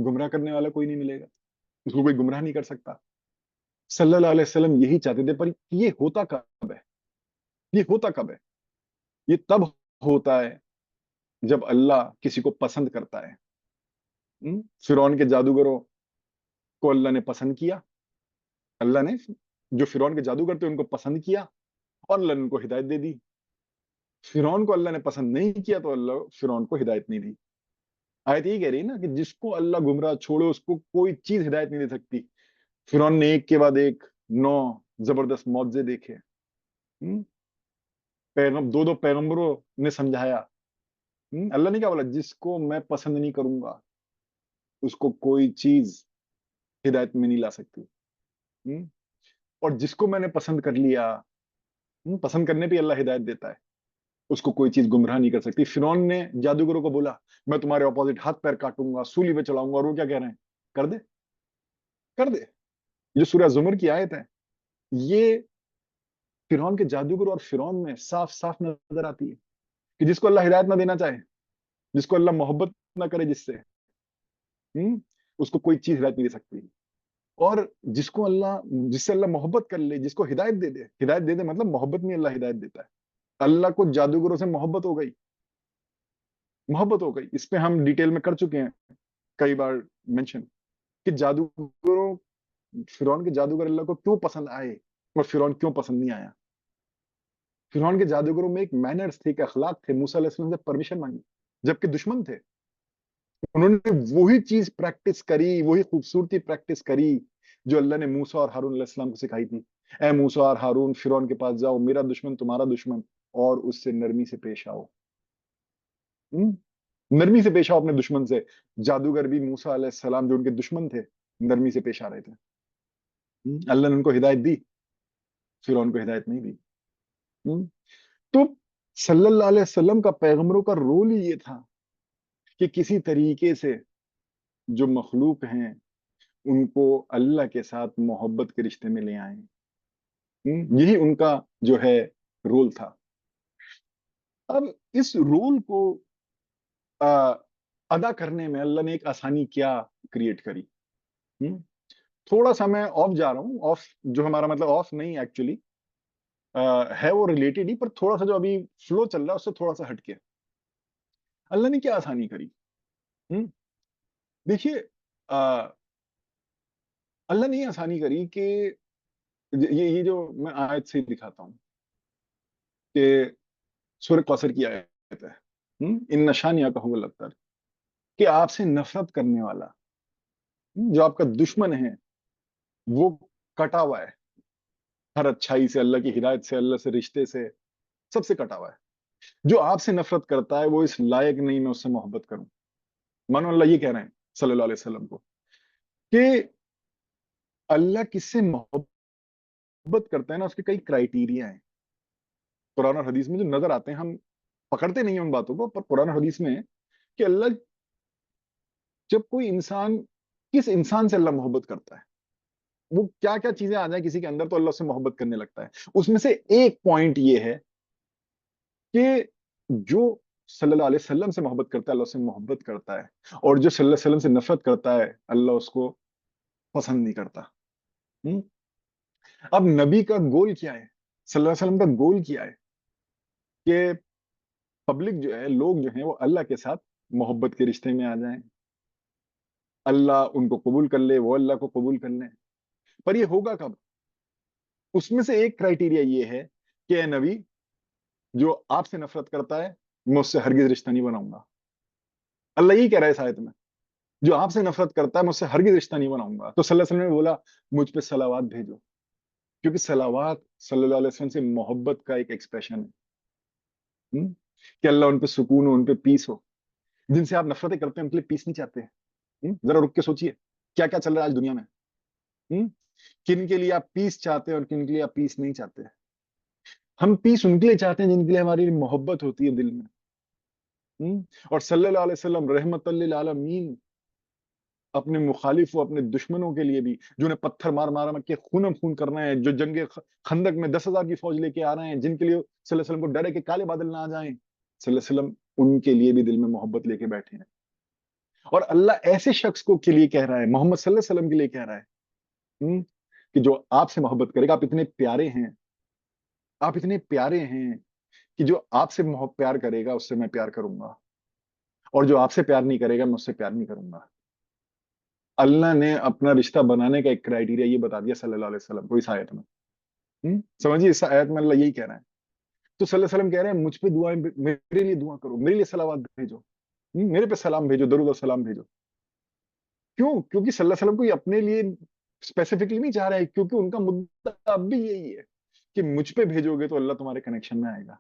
گمراہ کرنے والا کوئی نہیں ملے گا، اس کو کوئی گمراہ نہیں کر سکتا. صلی اللہ علیہ وسلم یہی چاہتے تھے، پر یہ ہوتا کب ہے؟ یہ ہوتا کب ہے؟ یہ تب ہوتا ہے جب اللہ کسی کو پسند کرتا ہے. فرعون کے جادوگروں کو اللہ نے پسند کیا، اللہ نے جو فرعون کے جادوگر تھے ان کو پسند کیا اور اللہ نے ان کو ہدایت دے دی. فرعون کو اللہ نے پسند نہیں کیا تو اللہ فرعون کو ہدایت نہیں دی. آیت یہی کہہ رہی ہے نا کہ جس کو اللہ گمراہ چھوڑے اس کو کوئی چیز ہدایت نہیں دے سکتی. فرعون نے ایک کے بعد ایک 9 زبردست معجزے دیکھے، دو پیغمبروں نے سمجھایا. اللہ نے کیا بولا؟ جس کو میں پسند نہیں کروں گا اس کو کوئی چیز ہدایت میں نہیں لا سکتی، اور جس کو میں نے پسند کر لیا، پسند کرنے پہ اللہ ہدایت دیتا ہے، اس کو کوئی چیز گمراہ نہیں کر سکتی. فرعون نے جادوگروں کو بولا میں تمہارے اپوزٹ ہاتھ پیر کاٹوں گا، سولی پہ چڑھاؤں گا، اور وہ کیا کہہ رہے ہیں؟ کر دے کر دے. جو سورہ زمر کی آیت ہے یہ فرعون کے جادوگر اور فرعون میں صاف صاف نظر آتی ہے کہ جس کو اللہ ہدایت نہ دینا چاہے، جس کو اللہ محبت نہ کرے جس سے، اس کو کوئی چیز ہدایت نہیں دے سکتی. اور جس سے اللہ محبت کر لے، جس کو ہدایت دے دے مطلب محبت میں اللہ ہدایت دیتا ہے. اللہ کو جادوگروں سے محبت ہو گئی. اس پہ ہم ڈیٹیل میں کر چکے ہیں کئی بار مینشن کہ جادوگروں، فرعون کے جادوگر اللہ کو کیوں پسند آئے اور فرعون کیوں پسند نہیں آیا. فرعون کے جادوگروں میں ایک مینرز تھے، ایک اخلاق تھے. موسیٰ علیہ السلام سے پرمیشن مانگی جبکہ دشمن تھے. انہوں نے وہی چیز پریکٹس کری، وہی خوبصورتی پریکٹس کری جو اللہ نے موسیٰ اور ہارون علیہ السلام کو سکھائی تھی. اے موسیٰ اور ہارون، فرعون کے پاس جاؤ، میرا دشمن تمہارا دشمن، اور اس سے نرمی سے پیش آؤ. نرمی سے پیش آؤ اپنے دشمن سے. جادوگر بھی موسیٰ علیہ السلام جو ان کے دشمن تھے نرمی سے پیش آ رہے تھے. اللہ نے ان کو ہدایت دی، فرعون کو ہدایت نہیں دی. تو صلی اللہ علیہ وسلم کا پیغمبروں کا رول ہی یہ تھا کہ کسی طریقے سے جو مخلوق ہیں ان کو اللہ کے ساتھ محبت کے رشتے میں لے آئیں. یہی ان کا جو ہے رول تھا. اب اس رول کو ادا کرنے میں اللہ نے ایک آسانی کیا کریٹ کری. تھوڑا سا میں آف جا رہا ہوں، آف جو ہمارا مطلب آف نہیں ایکچولی، ہے وہ ریلیٹڈ ہی، پر تھوڑا سا جو ابھی فلو چل رہا ہے اس سے تھوڑا سا ہٹ کے اللہ نے کیا آسانی کری. دیکھیے اللہ نے یہ آسانی کری کہ یہ جو میں آیت سے دکھاتا ہوں کہ سورہ کوثر کی آیت ہے، ان نشانیہ کا ہوا لگتا ہے کہ آپ سے نفرت کرنے والا، جو آپ کا دشمن ہے، وہ کٹا ہوا ہے ہر اچھائی سے، اللہ کی ہدایت سے، اللہ سے رشتے سے، سب سے کٹا ہوا ہے. جو آپ سے نفرت کرتا ہے وہ اس لائق نہیں میں اس سے محبت کروں. مانو اللہ یہ کہہ رہے ہیں صلی اللہ علیہ وسلم کو کہ اللہ کس سے محبت کرتا ہے نا، اس کے کئی کرائیٹیریا ہیں قرآن اور حدیث میں جو نظر آتے ہیں. ہم پکڑتے نہیں ہیں ان باتوں کو، پر قرآن اور حدیث میں ہے کہ اللہ جب کوئی انسان، کس انسان سے اللہ محبت کرتا ہے، وہ کیا کیا چیزیں آ جائیں کسی کے اندر تو اللہ سے محبت کرنے لگتا ہے. اس میں سے ایک پوائنٹ یہ ہے کہ جو صلی اللہ علیہ وسلم سے محبت کرتا ہے اللہ اس سے محبت کرتا ہے، اور جو صلی اللہ علیہ وسلم سے نفرت کرتا ہے اللہ اس کو پسند نہیں کرتا. اب نبی کا گول کیا ہے، صلی اللہ علیہ وسلم کا گول کیا ہے کہ پبلک جو ہے، لوگ جو ہیں وہ اللہ کے ساتھ محبت کے رشتے میں آ جائیں، اللہ ان کو قبول کر لے، وہ اللہ کو قبول کر لیں. پر یہ ہوگا کب؟ اس میں سے ایک کرائیٹیریا یہ ہے کہ اے نبی، جو آپ سے نفرت کرتا ہے میں اس سے ہرگز رشتہ نہیں بناؤں گا. اللہ یہی کہہ رہا ہے اس آیت میں، جو آپ سے نفرت کرتا ہے میں اس سے ہرگز رشتہ نہیں بناؤں گا. تو صلی اللہ علیہ وسلم نے بولا مجھ پہ صلوات بھیجو، کیونکہ صلوات صلی اللہ علیہ وسلم سے محبت کا ایک ایکسپریشن ہے کہ اللہ ان پہ سکون ہو، ان پہ پیس ہو. جن سے آپ نفرتیں کرتے ہیں ان کے لیے پیس نہیں چاہتے ہیں. ذرا رک کے سوچئے کیا کیا چل رہا ہے آج دنیا میں. کن کے لیے آپ پیس چاہتے ہیں اور کن کے لیے آپ پیس نہیں چاہتے. ہم پیس ان کے لیے چاہتے ہیں جن کے لیے ہماری محبت ہوتی ہے دل میں. اور صلی اللہ علیہ وسلم رحمت للعالمین اپنے مخالفوں، اپنے دشمنوں کے لیے بھی، جو نے پتھر مار مار کے خونم خون کرنا ہے، جو جنگ خندق میں 10,000 کی فوج لے کے آ رہے ہیں، جن کے لیے صلی اللہ علیہ وسلم کو ڈر ہے کہ کالے بادل نہ آ جائیں، صلی اللہ علیہ وسلم ان کے لیے بھی دل میں محبت لے کے بیٹھے ہیں. اور اللہ ایسے شخص کو کے لیے کہہ رہا ہے، محمد صلی اللہ علیہ وسلم کے لیے کہہ رہا ہے کہ جو آپ سے محبت کرے گا. آپ اتنے پیارے ہیں، آپ اتنے پیارے ہیں کہ جو آپ سے پیار کرے گا اس سے میں پیار کروں گا، اور جو آپ سے پیار نہیں کرے گا میں اس سے پیار نہیں کروں گا. اللہ نے اپنا رشتہ بنانے کا ایک کرائیٹیریا یہ بتا دیا صلی اللہ علیہ وسلم کو اس آیت میں. سمجھیے اس آیت میں اللہ یہی کہہ رہا ہے. تو صلی اللہ علیہ وسلم کہہ رہے ہیں مجھ پہ دعائیں، میرے لیے دعا کرو، میرے لیے صلوات بھیجو، میرے پہ سلام بھیجو، درود اور سلام بھیجو. کیوں؟ کیونکہ صلی اللہ علیہ وسلم کو یہ اپنے لیے اسپیسیفکلی نہیں چاہ رہا ہے، کیونکہ ان کا مدعا اب بھی یہی ہے کہ مجھ پہ بھیجو گے تو اللہ تمہارے کنیکشن میں آئے گا،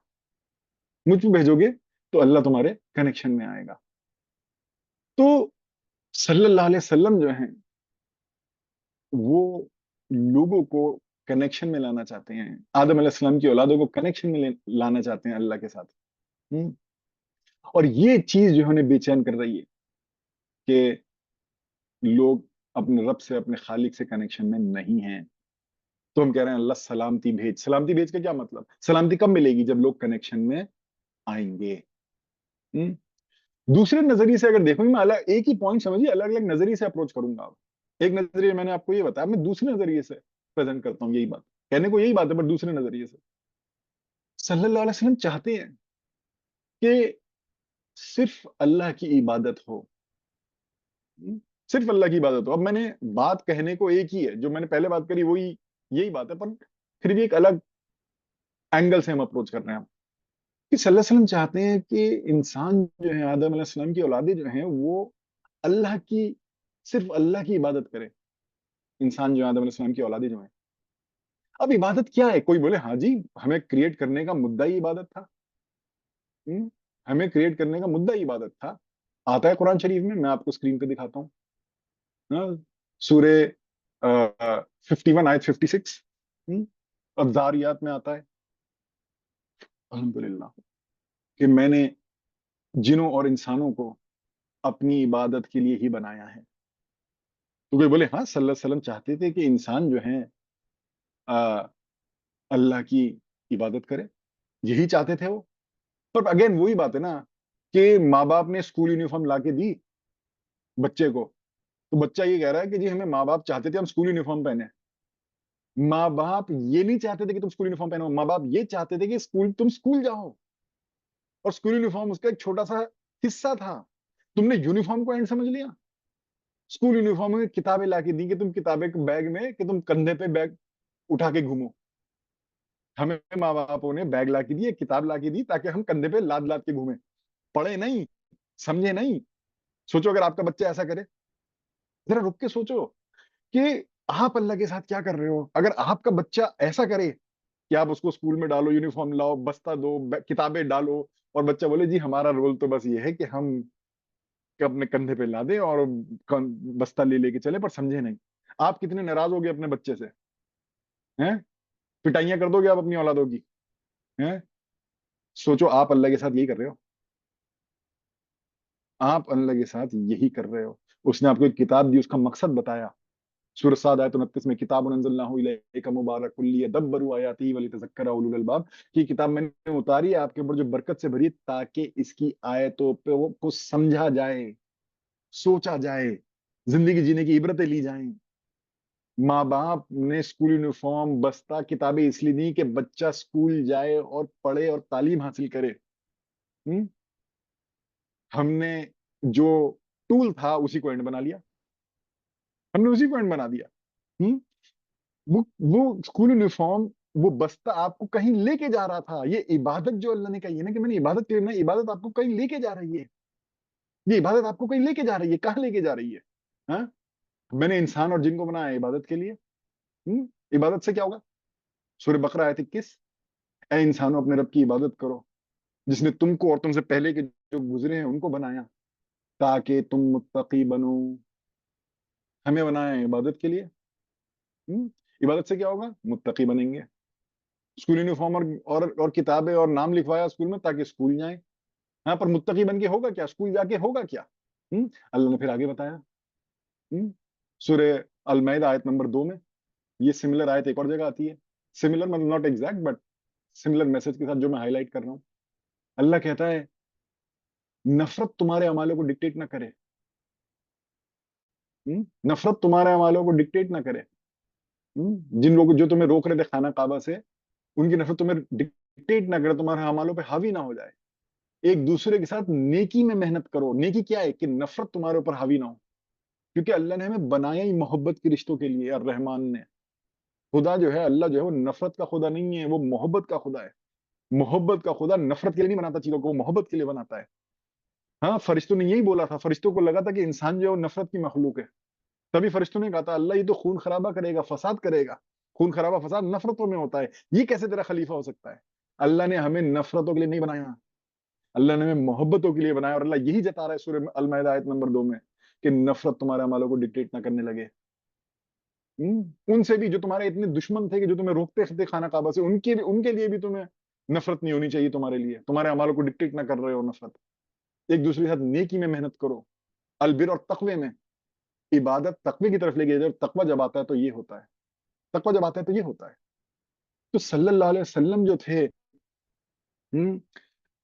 مجھ پہ بھیجو گے تو اللہ تمہارے کنیکشن میں آئے گا. تو صلی اللہ علیہ وسلم جو ہیں وہ لوگوں کو کنیکشن میں لانا چاہتے ہیں، آدم علیہ السلام کی اولادوں کو کنیکشن میں لانا چاہتے ہیں اللہ کے ساتھ. اور یہ چیز جو ہمیں بے چین کر رہی ہے کہ لوگ اپنے رب سے، اپنے خالق سے کنیکشن میں نہیں ہیں. تو ہم کہہ رہے ہیں اللہ سلامتی بھیج. سلامتی بھیج کا کیا مطلب؟ سلامتی کب ملے گی؟ جب لوگ کنیکشن میں آئیں گے. دوسرے نظریے سے اگر دیکھو گے، میں ایک ہی پوائنٹ سمجھیے، الگ الگ نظریے سے اپروچ کروں گا. ایک نظریے میں نے آپ کو یہ بتایا، میں دوسرے نظریے سے پریزنٹ کرتا ہوں. یہی بات کہنے کو یہی بات ہے، پر دوسرے نظریے سے. صلی اللہ علیہ وسلم چاہتے ہیں کہ صرف اللہ کی عبادت ہو، صرف اللہ کی عبادت ہو. اب میں نے بات کہنے کو ایک ہی ہے، جو میں نے پہلے بات کری وہی یہی بات ہے، پر پھر بھی ایک الگ اینگل سے ہم اپروچ کر رہے ہیں. کہ صلی اللہ علیہ وسلم چاہتے ہیں کہ انسان جو ہے، آدم علیہ السلام کی اولادیں جو ہیں، وہ اللہ کی، صرف اللہ کی عبادت کرے. انسان جو آدم علیہ السلام کی اولادیں جو ہیں، اب عبادت کیا ہے؟ کوئی بولے ہاں جی ہمیں کریٹ کرنے کا مدعا ہی عبادت تھا. ہمیں کریٹ کرنے کا مدعا ہی عبادت تھا. آتا ہے قرآن شریف میں آپ کو اسکرین پہ دکھاتا ہوں. سورہ 51 آیت 56 الذاریات میں آتا ہے الحمدللہ کہ میں نے جنوں اور انسانوں کو اپنی عبادت کے لیے ہی بنایا ہے. تو کوئی بولے ہاں صلی اللہ علیہ وسلم چاہتے تھے کہ انسان جو ہیں اللہ کی عبادت کرے، یہی چاہتے تھے وہ. پر اگین وہی بات ہے نا کہ ماں باپ نے اسکول یونیفارم لا کے دی بچے کو، تو بچہ یہ کہہ رہا ہے کہ جی ہمیں ماں باپ چاہتے تھے ہم اسکول یونیفارم پہنے. ماں باپ یہ نہیں چاہتے تھے کہ تم اسکول یونیفارم پہنو، ماں باپ یہ چاہتے تھے کہ تم اسکول جاؤ، اور اسکول یونیفارم اس کا ایک چھوٹا سا حصہ تھا. تم نے یونیفارم کو اینڈ سمجھ لیا. اسکول یونیفارم میں کتابیں لا کے دی کہ تم کتابیں بیگ میں، کہ تم کندھے پہ بیگ اٹھا کے گھومو. ہمیں ماں باپوں نے بیگ لا کے دی، ایک کتاب لا کے دی تاکہ ہم کندھے پہ لاد لاد کے گھومیں. پڑھے نہیں، سمجھے نہیں. سوچو اگر آپ کا بچہ ایسا کرے، ذرا رک کے سوچو کہ آپ اللہ کے ساتھ کیا کر رہے ہو. اگر آپ کا بچہ ایسا کرے کہ آپ اس کو اسکول میں ڈالو، یونیفارم لاؤ، بستہ دو، کتابیں ڈالو، اور بچہ بولے جی ہمارا رول تو بس یہ ہے کہ ہم اپنے کندھے پہ لا دیں اور بستہ لے لے کے چلے، پر سمجھے نہیں. آپ کتنے ناراض ہو گے اپنے بچے سے؟ ہیں؟ پٹائیاں کر دو گے آپ اپنی اولادوں کی؟ ہیں؟ سوچو آپ اللہ کے ساتھ یہی کر رہے ہو. آپ اللہ کے ساتھ یہی کر رہے ہو. اس نے آپ کو ایک کتاب دی، اس کا مقصد بتایا. سورہ صاد آیت 29 میں کتاب انزلناہ الیک مبارک لیدبروا آیاتہ ولتذکر اولو الالباب، کہ کتاب میں نے اتاری ہے آپ کے اوپر جو برکت سے بھری، تاکہ اس کی آیتوں پہ وہ کو سمجھا جائے، سوچا جائے، زندگی جینے کی عبرتیں لی جائیں. ماں باپ نے اسکول یونیفارم، بستہ، کتابیں اس لیے دی کہ بچہ اسکول جائے اور پڑھے اور تعلیم حاصل کرے. ہم نے جو ٹول تھا اسی کو اینڈ بنا لیا. ہم نے اسی کو اینڈ بنا دیا. وہ اسکول یونیفارم، وہ بستہ آپ کو کہیں لے کے جا رہا تھا. یہ عبادت جو اللہ نے کہی ہے نا کہ میں نے عبادت کی، میں عبادت آپ کو کہیں لے کے جا رہی ہے. یہ عبادت آپ کو کہیں لے کے جا رہی ہے. کہاں لے کے جا رہی ہے؟ ہاں، میں نے انسان اور جن کو بنایا ہے عبادت کے لیے. عبادت سے کیا ہوگا؟ سورہ بقرہ آیت 21، اے انسانوں اپنے رب کی عبادت کرو جس نے تم کو اور تم سے پہلے کے جو گزرے ہیں ان کو بنایا تاکہ تم متقی بنو. ہمیں بنایا ہے عبادت کے لیے. عبادت سے کیا ہوگا؟ متقی بنیں گے. اسکول یونیفارم اور کتابیں اور نام لکھوایا اسکول میں تاکہ اسکول جائیں. ہاں، پر متقی بن کے ہوگا کیا؟ اسکول جا کے ہوگا کیا؟ اللہ نے پھر آگے بتایا. سورہ المائدہ آیت نمبر 2 میں یہ سملر آیت ایک اور جگہ آتی ہے. سملر مطلب not exact but similar message کے ساتھ جو میں ہائی لائٹ کر رہا ہوں. اللہ کہتا ہے نفرت تمہارے اعمالوں کو ڈکٹیٹ نہ کرے. نفرت تمہارے اعمالوں کو ڈکٹیٹ نہ کرے. جن لوگ جو تمہیں روک رہے تھے خانہ کعبہ سے، ان کی نفرت تمہیں ڈکٹیٹ نہ کرے، تمہارے اعمالوں پہ حاوی نہ ہو جائے. ایک دوسرے کے ساتھ نیکی میں محنت کرو. نیکی کیا ہے؟ کہ نفرت تمہارے اوپر حاوی نہ ہو. کیونکہ اللہ نے ہمیں بنایا ہی محبت کے رشتوں کے لیے. الرحمن نے، خدا جو ہے، اللہ جو ہے، وہ نفرت کا خدا نہیں ہے، وہ محبت کا خدا ہے. محبت کا خدا نفرت کے لیے نہیں بناتا چیزوں کو، وہ محبت کے لیے بناتا ہے. ہاں، فرشتوں نے یہی بولا تھا. فرشتوں کو لگا تھا کہ انسان جو ہے وہ نفرت کی مخلوق ہے. تبھی فرشتوں نے کہا تھا اللہ یہ تو خون خرابہ کرے گا، فساد کرے گا. خون خرابہ فساد نفرتوں میں ہوتا ہے، یہ کیسے تیرا خلیفہ ہو سکتا ہے؟ اللہ نے ہمیں نفرتوں کے لیے نہیں بنایا، اللہ نے ہمیں محبتوں کے لیے بنایا. اور اللہ یہی جتا رہا ہے سورہ المائدہ آیت نمبر 2 میں کہ نفرت تمہارے اعمالوں کو ڈکٹیٹ نہ کرنے لگے. ان سے بھی جو تمہارے اتنے دشمن تھے کہ جو تمہیں روکتے تھے خانہ کعبہ سے، ان کے لیے بھی تمہیں نفرت نہیں ہونی چاہیے تمہارے لیے. تمہارے اعمالوں کو ڈکٹیٹ نہ کر رہے ہو نفرت. ایک دوسرے کے ساتھ نیکی میں محنت کرو، البر اور تقوی میں. عبادت تقوی کی طرف لے کے جب تقوی جب آتا ہے تو یہ ہوتا ہے. تقوی جب آتا ہے تو یہ ہوتا ہے. تو صلی اللہ علیہ وسلم جو تھے،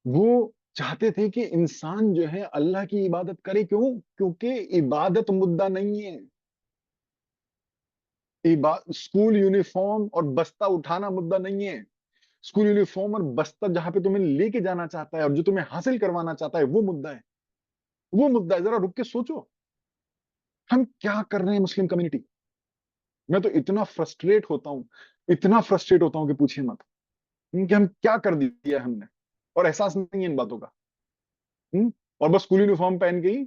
وہ چاہتے تھے کہ انسان جو ہے اللہ کی عبادت کرے. کیوں؟ کیونکہ عبادت مدعا نہیں ہے. اسکول یونیفارم اور بستہ اٹھانا مدعا نہیں ہے. اسکول یونیفارم اور بستہ جہاں پہ تمہیں لے کے جانا چاہتا ہے اور جو تمہیں حاصل کروانا چاہتا ہے وہ مدعا ہے. وہ مدعا ہے. ذرا رک کے سوچو ہم کیا کر رہے ہیں مسلم کمیونٹی. میں تو اتنا فرسٹریٹ ہوتا ہوں، اتنا فرسٹریٹ ہوتا ہوں کہ پوچھیں مت کہ ہم کیا کر دیا ہم نے، اور احساس نہیں ہے ان باتوں کا. اور بس اسکول یونیفارم پہن کے ہی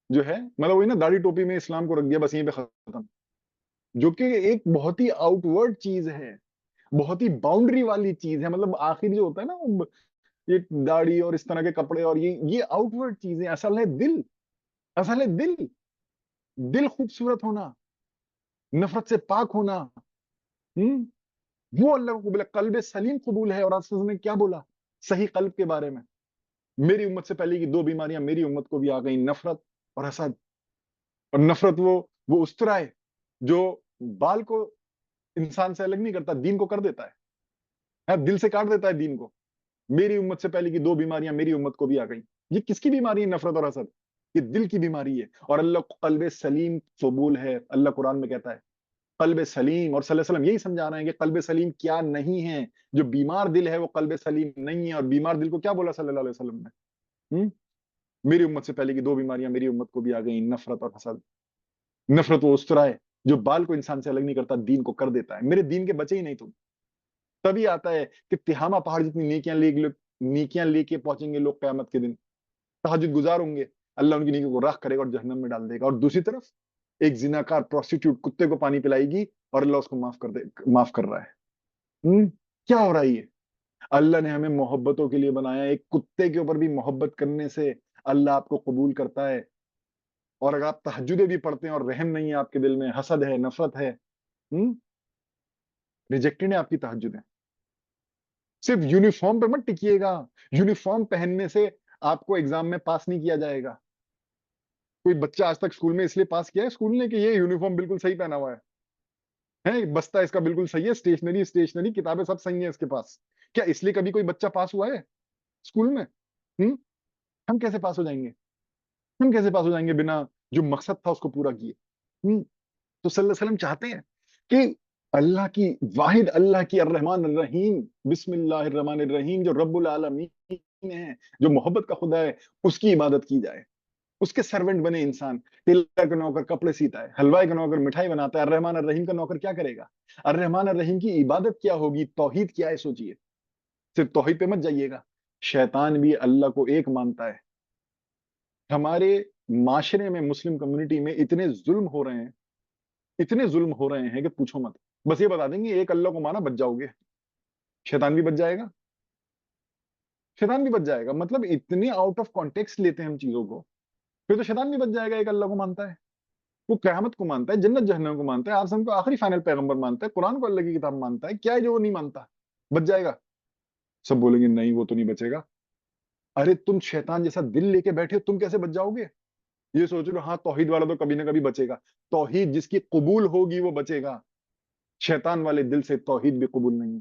جو ہے، مطلب وہی نا، داڑھی ٹوپی میں اسلام کو رکھ دیا، بس یہیں پہ ختم. جو کہ ایک بہت ہی آؤٹ ورڈ چیز ہے، بہت ہی باؤنڈری والی چیز ہے. مطلب آخر جو ہوتا ہے نا، یہ داڑھی اور اس طرح کے کپڑے اور یہ آؤٹ ورڈ چیزیں. اصل ہے دل. اصل ہے دل. دل خوبصورت ہونا، نفرت سے پاک ہونا. وہ اللہ کو قبول ہے. قلب سلیم قبول ہے. اور رسول نے کیا بولا صحیح قلب کے بارے میں؟ میری امت سے پہلے کی 2 بیماریاں میری امت کو بھی آ گئی، نفرت اور حسد. اور نفرت وہ استرا ہے جو بال کو انسان سے الگ نہیں کرتا، دین کو کر دیتا ہے، دل سے کاٹ دیتا ہے دین کو. میری امت سے پہلے کی 2 بیماریاں میری امت کو بھی آ گئی. یہ کس کی بیماری ہے؟ نفرت اور حسد. یہ دل کی بیماری ہے. اور اللہ کو قلب سلیم قبول ہے. اللہ قرآن میں کہتا ہے قلب سلیم. اور صلی اللہ علیہ وسلم یہی سمجھا رہے ہیں کہ قلب سلیم کیا نہیں ہے. جو بیمار دل ہے وہ قلب سلیم نہیں ہے. اور بیمار دل کو کیا بولا صلی اللہ علیہ وسلم نے؟ میری امت سے پہلے کی 2 بیماریاں میری امت کو بھی آ گئیں، نفرت اور حسد. نفرت وہ استرا ہے جو بال کو انسان سے الگ نہیں کرتا، دین کو کر دیتا ہے. میرے دین کے بچے ہی نہیں تم. تبھی آتا ہے کہ تہامہ پہاڑ جتنی نیکیاں لے کے پہنچیں گے لوگ قیامت کے دن. تہجد گزار ہوں گے، اللہ ان کی نیکیوں کو راکھ کرے گا اور جہنم میں ڈال دے گا. اور دوسری طرف ایک زناکار پروسٹیٹیوٹ کتے کو پانی پلائے گی اور اللہ اس کو معاف کر رہا ہے. کیا ہو رہا ہے یہ؟ اللہ نے ہمیں محبتوں کے لیے بنایا. ایک کتے کے اوپر بھی محبت کرنے سے اللہ آپ کو قبول کرتا ہے. اور اگر آپ تہجدیں بھی پڑھتے ہیں اور رحم نہیں ہے آپ کے دل میں، حسد ہے، نفرت ہے، ریجیکٹڈ ہے آپ کی تہجدیں. صرف یونیفارم پہ مت ٹکیے گا. یونیفارم پہننے سے آپ کو ایگزام میں پاس نہیں کیا جائے گا. کوئی بچہ آج تک اسکول میں اس لیے پاس کیا ہے اسکول نے کہ یہ یونیفارم بالکل صحیح پہنا ہوا ہے، بستہ اس کا بالکل صحیح ہے، اسٹیشنری کتابیں سب صحیح ہیں اس کے پاس. کیا اس لیے کبھی کوئی بچہ پاس ہوا ہے اسکول میں؟ ہم کیسے پاس ہو جائیں گے؟ ہم کیسے پاس ہو جائیں گے بنا جو مقصد تھا اس کو پورا کیے؟ تو صلی اللہ علیہ وسلم چاہتے ہیں کہ اللہ کی واحد اللہ کی الرحمن الرحیم، بسم اللہ الرحمن الرحیم، جو رب العالمین ہے، جو محبت کا خدا ہے، اس کی عبادت کی جائے. اس کے سرونٹ بنے انسان. ٹیلر کا نوکر کپڑے سیتا ہے، حلوائی کا نوکر مٹھائی بناتا ہے، الرحمن الرحیم کا نوکر کیا کرے گا؟ الرحمن الرحیم کی عبادت کیا ہوگی؟ توحید کیا ہے سوچئے. صرف توحید پہ مت جائیے گا. شیطان بھی اللہ کو ایک مانتا ہے. ہمارے معاشرے میں، مسلم کمیونٹی میں اتنے ظلم ہو رہے ہیں کہ پوچھو مت. بس یہ بتا دیں گے ایک اللہ کو مانا بچ جاؤ گے. شیطان بھی بچ جائے گا. مطلب اتنے آؤٹ آف کانٹیکسٹ لیتے ہیں ہم چیزوں کو. پھر تو شیطان بھی بچ جائے گا. ایک اللہ کو مانتا ہے، وہ قیامت کو مانتا ہے، جنت جہنم کو مانتا ہے، آپ سب کو آخری فائنل پیغمبر مانتا ہے، قرآن کو اللہ کی کتاب مانتا ہے. کیا ہے جو وہ نہیں مانتا؟ بچ جائے گا. سب بولیں گے نہیں وہ تو نہیں بچے گا. ارے تم شیطان جیسا دل لے کے بیٹھے، تم کیسے بچ جاؤ گے؟ یہ سوچ لو ہاں توحید والا تو کبھی نہ کبھی بچے گا. توحید جس کی قبول ہوگی وہ بچے گا. شیطان والے دل سے توحید بھی قبول نہیں.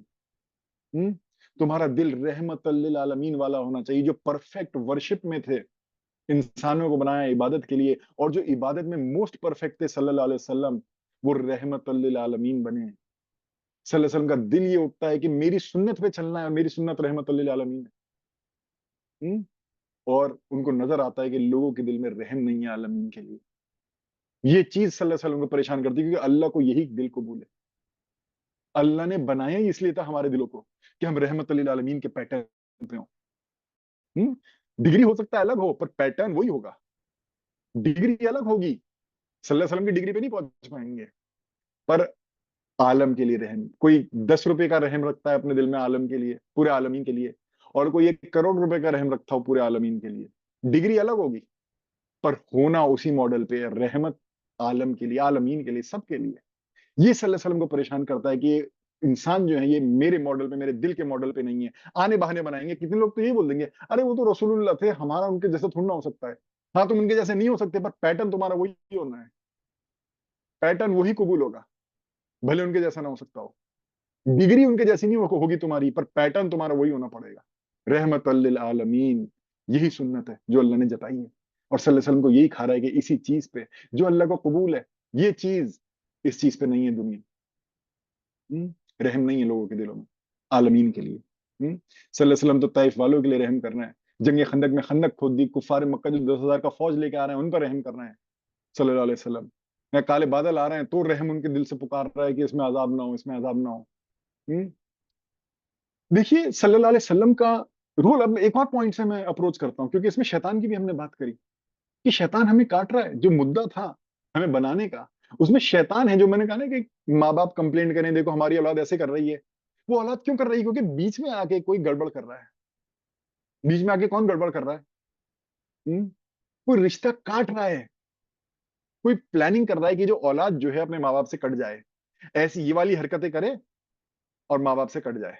تمہارا دل رحمت للعالمین والا ہونا چاہیے، جو پرفیکٹ ورشپ میں تھے، انسانوں کو بنایا عبادت کے لیے، اور جو عبادت میں موسٹ پرفیکٹ تھے صلی اللہ علیہ وسلم، وہ رحمت للعالمین بنے. صلی اللہ علیہ وسلم کا دل یہ اٹھتا ہے کہ میری سنت پہ چلنا ہے، اور میری سنت رحمت للعالمین ہے. اور ان کو نظر آتا ہے کہ لوگوں کے دل میں رحم نہیں ہے عالمین کے لیے. یہ چیز صلی اللہ علیہ وسلم کو پریشان کرتی ہے، کیونکہ اللہ کو یہی دل قبول ہے. اللہ نے بنایا ہی اس لیے تھا ہمارے دلوں کو کہ ہم رحمت للعالمین کے پیٹرن پہ ہوں. ڈگری ہو سکتا ہے الگ ہو، پر پیٹرن وہی ہوگا. ڈگری الگ ہوگی، صلی اللہ علیہ وسلم کی ڈگری پہ نہیں پہنچ پائیں گے، پر عالم کے لیے رحم. کوئی 10 روپے کا رحم رکھتا ہے اپنے دل میں عالم کے لیے، پورے عالمین کے لیے، اور کوئی 1 کروڑ روپے کا رحم رکھتا ہو پورے عالمین کے لیے. ڈگری الگ ہوگی، پر ہونا اسی ماڈل پہ، رحمت عالم کے لیے، عالمین کے لیے، سب کے لیے. یہ صلی اللہ علیہ وسلم کو پریشان کرتا ہے کہ انسان جو ہے یہ میرے ماڈل پہ، میرے دل کے ماڈل پہ نہیں ہے. آنے بہانے بنائیں گے. کتنے لوگ تو یہ بول دیں گے ارے وہ تو رسول اللہ تھے، ہمارا ان کے جیسے تھوڑا نہ ہو سکتا ہے. ہاں تم ان کے جیسے نہیں ہو سکتے، پر پیٹرن تمہارا وہی ہونا ہے. پیٹرن وہی قبول ہوگا، بھلے ان کے جیسا نہ ہو سکتا ہو. ڈگری ان کے جیسی نہیں ہوگی تمہاری، پر پیٹرن تمہارا وہی ہونا پڑے گا. رحمت للعالمین، یہی سنت ہے جو اللہ نے جتائی ہے. اور صلی اللہ علیہ وسلم کو یہی کھا رہا ہے کہ اسی چیز پہ جو اللہ کو قبول ہے، یہ چیز اس چیز پہ نہیں ہے. دنیا رحم نہیں ہے لوگوں کے دلوں میں عالمین کے لیے. صلی اللہ علیہ وسلم تو طائف والوں کے لیے رحم کرنا ہے. جنگ خندق میں خندق کھود دی، کفار مکہ جو 10,000 کا فوج لے کے آ رہے ہیں ان پر رحم کرنا ہے. صلی اللہ علیہ وسلم میں کالے بادل آ رہے ہیں تو رحم ان کے دل سے پکار رہا ہے کہ اس میں عذاب نہ ہو، اس میں عذاب نہ ہو. دیکھیے صلی اللہ علیہ وسلم کا رول. اب ایک اور پوائنٹ سے میں اپروچ کرتا ہوں، کیونکہ اس میں شیطان کی بھی ہم نے بات کری کہ شیطان ہمیں کاٹ رہا ہے. جو مدعا تھا ہمیں بنانے کا، اس میں شیطان ہے. جو میں نے کہا نا کہ ماں باپ کمپلینٹ کریں دیکھو ہماری اولاد ایسے کر رہی ہے، وہ اولاد کیوں کر رہی ہے؟ کیونکہ بیچ میں آ کے کوئی گڑبڑ کر رہا ہے. بیچ میں آ کے کون گڑبڑ کر رہا ہے؟ کوئی رشتہ کاٹ رہا ہے، کوئی پلاننگ کر رہا ہے کہ جو اولاد جو ہے اپنے ماں باپ سے کٹ جائے، ایسی یہ والی حرکتیں کرے اور ماں باپ سے کٹ جائے.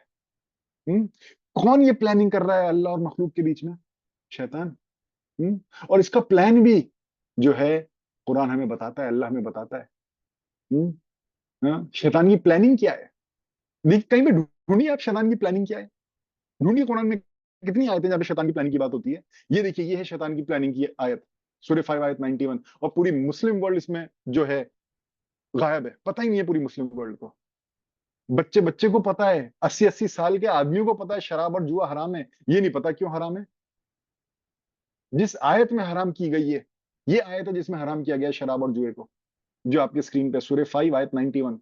کون یہ پلاننگ کر رہا ہے اللہ اور مخلوق کے بیچ میں؟ شیطان. اور اس کا پلان بھی جو ہے قرآن ہمیں بتاتا ہے، اللہ ہمیں بتاتا ہے. شیطان کی پلاننگ کیا ہے؟ کہیں پہ ڈھونڈیے آپ شیطان کی پلاننگ کیا ہے. ڈھونڈیے قرآن میں کتنی آیتیں جہاں پہ شیطان کی پلاننگ کی بات ہوتی ہے. یہ دیکھیے یہ ہے شیطان کی پلاننگ کی آیت، سورہ 5 آیت 91. اور پوری مسلم ورلڈ اس میں جو ہے غائب ہے, پتہ ہی نہیں ہے پوری مسلم ورلڈ کو. بچے بچے کو پتا ہے, 80 80 سال کے آدمیوں کو پتا ہے شراب اور جوا حرام ہے, یہ نہیں پتا کیوں حرام ہے. جس آیت میں حرام کی گئی ہے, یہ آیت ہے جس میں حرام کیا گیا ہے شراب اور جوئے کو, جو آپ کی اسکرین پہ سورہ 5 آیت 91,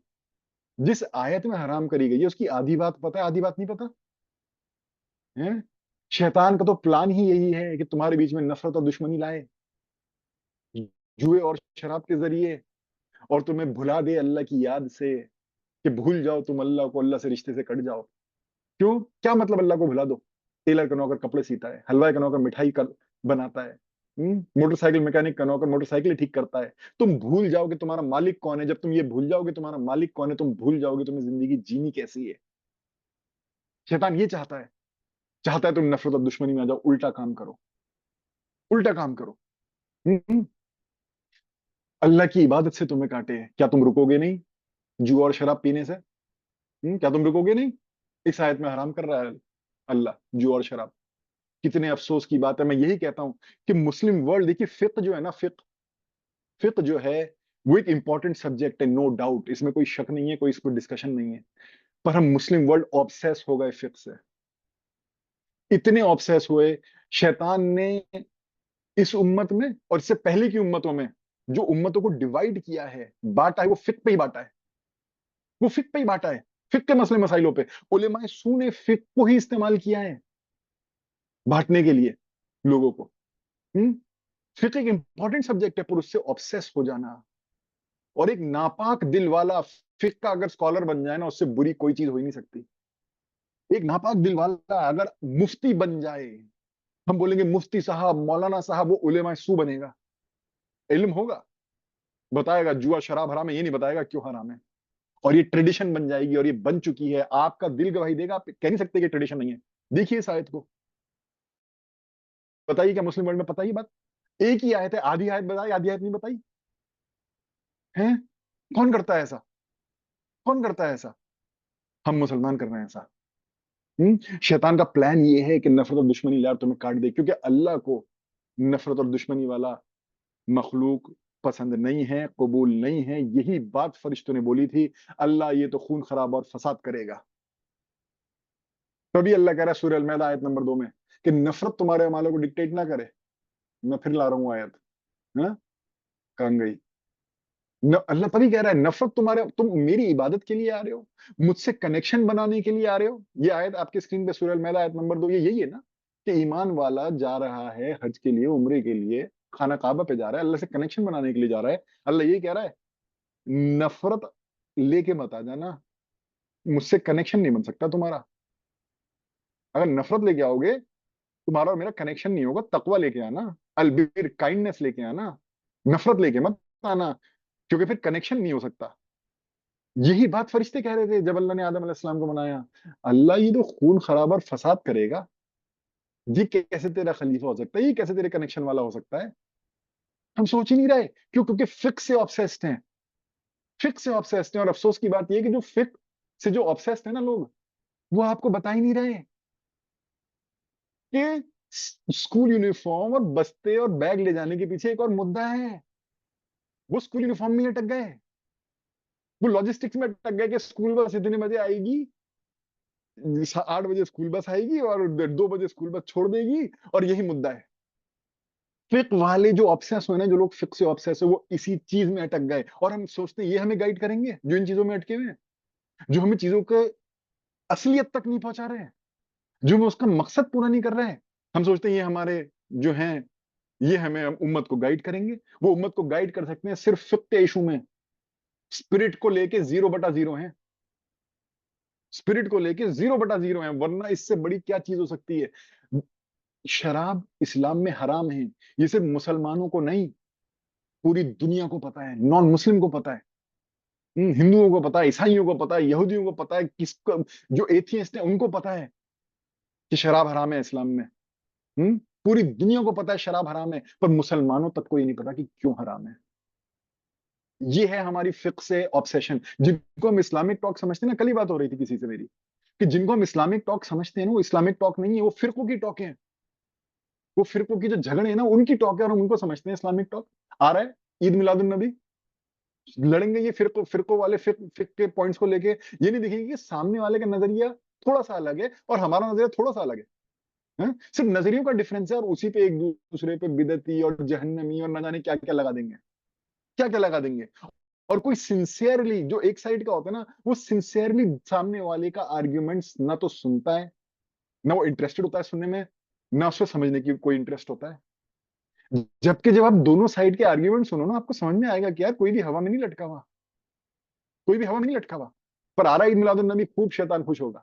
جس آیت میں حرام کری گئی ہے اس کی آدھی بات پتا ہے, آدھی بات نہیں پتا ہے. شیطان کا تو پلان ہی یہی ہے کہ تمہارے بیچ میں نفرت اور دشمنی لائے جوئے اور شراب کے ذریعے, اور تمہیں بھلا دے اللہ کی یاد سے, کہ بھول جاؤ تم اللہ کو, اللہ سے رشتے سے کٹ جاؤ. کیوں, کیا مطلب اللہ کو بھلا دو؟ ٹیلر کا نوکر کپڑے سیتا ہے, حلوائی کا نوکر مٹھائی بناتا ہے, موٹر سائیکل میکینک کا نوکر موٹر سائیکل ٹھیک کرتا ہے. تم بھول جاؤ کہ تمہارا مالک کون ہے. جب تم یہ بھول جاؤ کہ تمہارا مالک کون ہے, تم بھول جاؤ گے تمہیں زندگی جینی کیسی ہے. شیطان یہ چاہتا ہے تم نفرت اور دشمنی میں آ جاؤ, الٹا کام کرو, الٹا کام کرو. اللہ کی عبادت سے تمہیں کاٹے, کیا تم رکو گے نہیں جو اور شراب پینے سے؟ کیا تم رکو گے نہیں؟ اس آیت میں حرام کر رہا ہے اللہ جو اور شراب. کتنے افسوس کی بات ہے, میں یہی کہتا ہوں کہ مسلم ورلڈ, دیکھیے فقہ جو ہے نا, فقہ جو ہے وہ ایک امپورٹنٹ سبجیکٹ ہے, نو ڈاؤٹ, اس میں کوئی شک نہیں ہے, کوئی اس پر ڈسکشن نہیں ہے. پر ہم مسلم ورلڈ آبسیس ہو گئے فقہ سے, اتنے آبسیس ہوئے. شیطان نے اس امت میں اور اس سے پہلے کی امتوں میں جو امتوں کو ڈیوائیڈ کیا ہے, بانٹا ہے, وہ فقہ پہ ہی بانٹا ہے, وہ فقہ پہ ہی بانٹا ہے, فقہ کے مسئلے مسائلوں پہ. علماء سو نے فقہ کو ہی استعمال کیا ہے بانٹنے کے لیے لوگوں کو. فقہ ایک امپورٹنٹ سبجیکٹ ہے, پر اس سے آبسیس ہو جانا, اور ایک ناپاک دل والا فقہ کا اگر اسکالر بن جائے نا, اس سے بری کوئی چیز ہو ہی نہیں سکتی. ایک ناپاک دل والا اگر مفتی بن جائے, ہم بولیں گے مفتی صاحب, مولانا صاحب, وہ علماء سو بنے گا, علم ہوگا, بتائے گا جوا شراب حرام ہے, یہ نہیں بتائے گا کیوں حرام ہے. اور یہ ٹریڈیشن بن جائے گی, اور یہ بن چکی ہے, آپ کا دل گواہی دے گا, آپ کہہ نہیں سکتے کہ ٹریڈیشن نہیں ہے. دیکھیے اس آیت کو, بتائیے کیا مسلم ورلڈ میں پتہ ہی بات, ایک ہی آیت ہے, آدھی آیت بتائی, آدھی آیت نہیں بتائی ہے. کون کرتا ہے ایسا, کون کرتا ہے ایسا؟ ہم مسلمان کر رہے ہیں ایسا. شیطان کا پلان یہ ہے کہ نفرت اور دشمنی لار تمہیں کاٹ دے, کیونکہ اللہ کو نفرت اور دشمنی والا مخلوق پسند نہیں ہے, قبول نہیں ہے. یہی بات فرشتوں نے بولی تھی, اللہ یہ تو خون خراب اور فساد کرے گا. تبھی اللہ کہہ رہا ہے سورہ المیدہ آیت نمبر 2 میں کہ نفرت تمہارے اعمالوں کو ڈکٹیٹ نہ کرے. میں پھر لا رہا ہوں آیت, کہاں گئی؟ اللہ تبھی کہہ رہا ہے نفرت تم میری عبادت کے لیے آ رہے ہو, مجھ سے کنیکشن بنانے کے لیے آ رہے ہو. یہ آیت آپ کے اسکرین پہ سورہ المیدہ آیت نمبر 2, یہ یہی ہے نا کہ ایمان والا جا رہا ہے حج کے لیے, عمرے کے لیے, خانہ کعبہ پہ جا رہا ہے, اللہ سے کنیکشن بنانے کے لیے جا رہا ہے. اللہ یہی کہہ رہا ہے نفرت لے کے مت آ جانا, مجھ سے کنیکشن نہیں بن سکتا تمہارا. اگر نفرت لے کے آؤ گے, تمہارا اور میرا کنیکشن نہیں ہوگا. تقوی لے کے آنا, البر, کائنڈنس لے کے آنا, نفرت لے کے مت آنا, کیونکہ پھر کنیکشن نہیں ہو سکتا. یہی بات فرشتے کہہ رہے تھے جب اللہ نے آدم علیہ السلام کو بنایا, اللہ یہ تو خون خراب اور فساد کرے گا, یہ کیسے تیرا خلیفہ ہو سکتا ہے, یہ کیسے تیرے کنیکشن والا ہو سکتا ہے. ہم سوچ ہی نہیں رہے, کیوں؟ کیونکہ فقہ سے آبسیسڈ ہیں, فقہ سے آبسیسڈ ہیں. اور افسوس کی بات یہ ہے کہ جو فقہ سے جو آبسیسڈ ہیں نا لوگ, وہ آپ کو بتا ہی نہیں رہے کہ اسکول یونیفارم اور بستے اور بیگ لے جانے کے پیچھے ایک اور مدعا ہے. وہ اسکول یونیفارم میں اٹک گئے, وہ لاجسٹکس میں اٹک گئے کہ اسکول بس اتنے بجے آئے گی, 8 بجے اسکول بس آئے گی اور 2 بجے اسکول بس چھوڑ دے گی, اور یہی مدعا ہے. فقہ والے جو آبسیس ہوئے نا, جو لوگ فقہ سے آبسیس ہوئے, وہ اسی چیز میں اٹک گئے. اور ہم سوچتے ہیں یہ ہمیں گائیڈ کریں گے, جو ان چیزوں میں اٹکے ہوئے ہیں, جو ہمیں چیزوں کو اصلیت تک نہیں پہنچا رہے ہیں, جو ہمیں اس کا مقصد پورا نہیں کر رہے ہیں. ہم سوچتے ہیں یہ ہمارے جو ہیں, یہ ہمیں امت کو گائیڈ کریں گے. وہ امت کو گائیڈ کر سکتے ہیں صرف فقہ کے ایشو میں. اسپرٹ کو لے کے 0/0 ہیں, اسپرٹ کو لے کے 0/0 ہیں, ورنہ اس سے بڑی کیا چیز ہو سکتی ہے. شراب اسلام میں حرام ہے, یہ صرف مسلمانوں کو نہیں, پوری دنیا کو پتا ہے. نان مسلم کو پتا ہے, ہندوؤں کو پتا ہے, عیسائیوں کو پتا ہے, یہودیوں کو پتا ہے, کس کو جو ایتھیسٹ ہیں ان کو پتا ہے کہ شراب حرام ہے اسلام میں. پوری دنیا کو پتا ہے شراب حرام ہے, پر مسلمانوں تک کو یہ نہیں پتا کہ کیوں حرام ہے. یہ ہے ہماری فقہ سے آبسیشن. جن کو ہم اسلامک ٹاک سمجھتے ہیں نا, کل ہی بات ہو رہی تھی کسی سے میری, کہ جن کو ہم اسلامک ٹاک سمجھتے ہیں نا, وہ اسلامک ٹاک نہیں ہے, وہ فرقوں کی ٹاک ہیں. وہ فرقوں کی جو جھگڑے ہیں نا, ان کی ٹاک ہے, اور ہم ان کو سمجھتے ہیں اسلامک ٹاک. آ رہا ہے عید میلاد النبی, لڑیں گے یہ فرقوں والے فقہ کے پوائنٹس کو لے کے، یہ نہیں دیکھیں گے کہ سامنے والے کا نظریہ تھوڑا سا الگ ہے اور ہمارا نظریہ تھوڑا سا الگ ہے، صرف نظریوں کا ڈفرینس ہے، اور اسی پہ ایک دوسرے پہ بدعتی اور جہنمی اور نہ جانے کیا کیا لگا دیں گے، کیا کیا لگا دیں گے۔ اور کوئی سنسیئرلی، جو ایک سائڈ کا ہوتا ہے نا، وہ سنسیئرلی سامنے والے کا آرگیومنٹس نہ تو سنتا ہے، نہ وہ انٹرسٹڈ ہوتا ہے سننے میں، نہ اس کو سمجھنے کی کوئی انٹرسٹ ہوتا ہے۔ جبکہ جب آپ دونوں سائڈ کے آرگیومنٹ سنو نا، آپ کو سمجھ میں آئے گا کہ یار کوئی بھی ہوا میں نہیں لٹکا ہوا، کوئی بھی ہوا میں نہیں لٹکا ہوا۔ پر آ رہا عید میلاد النبی، خوب شیطان خوش ہوگا،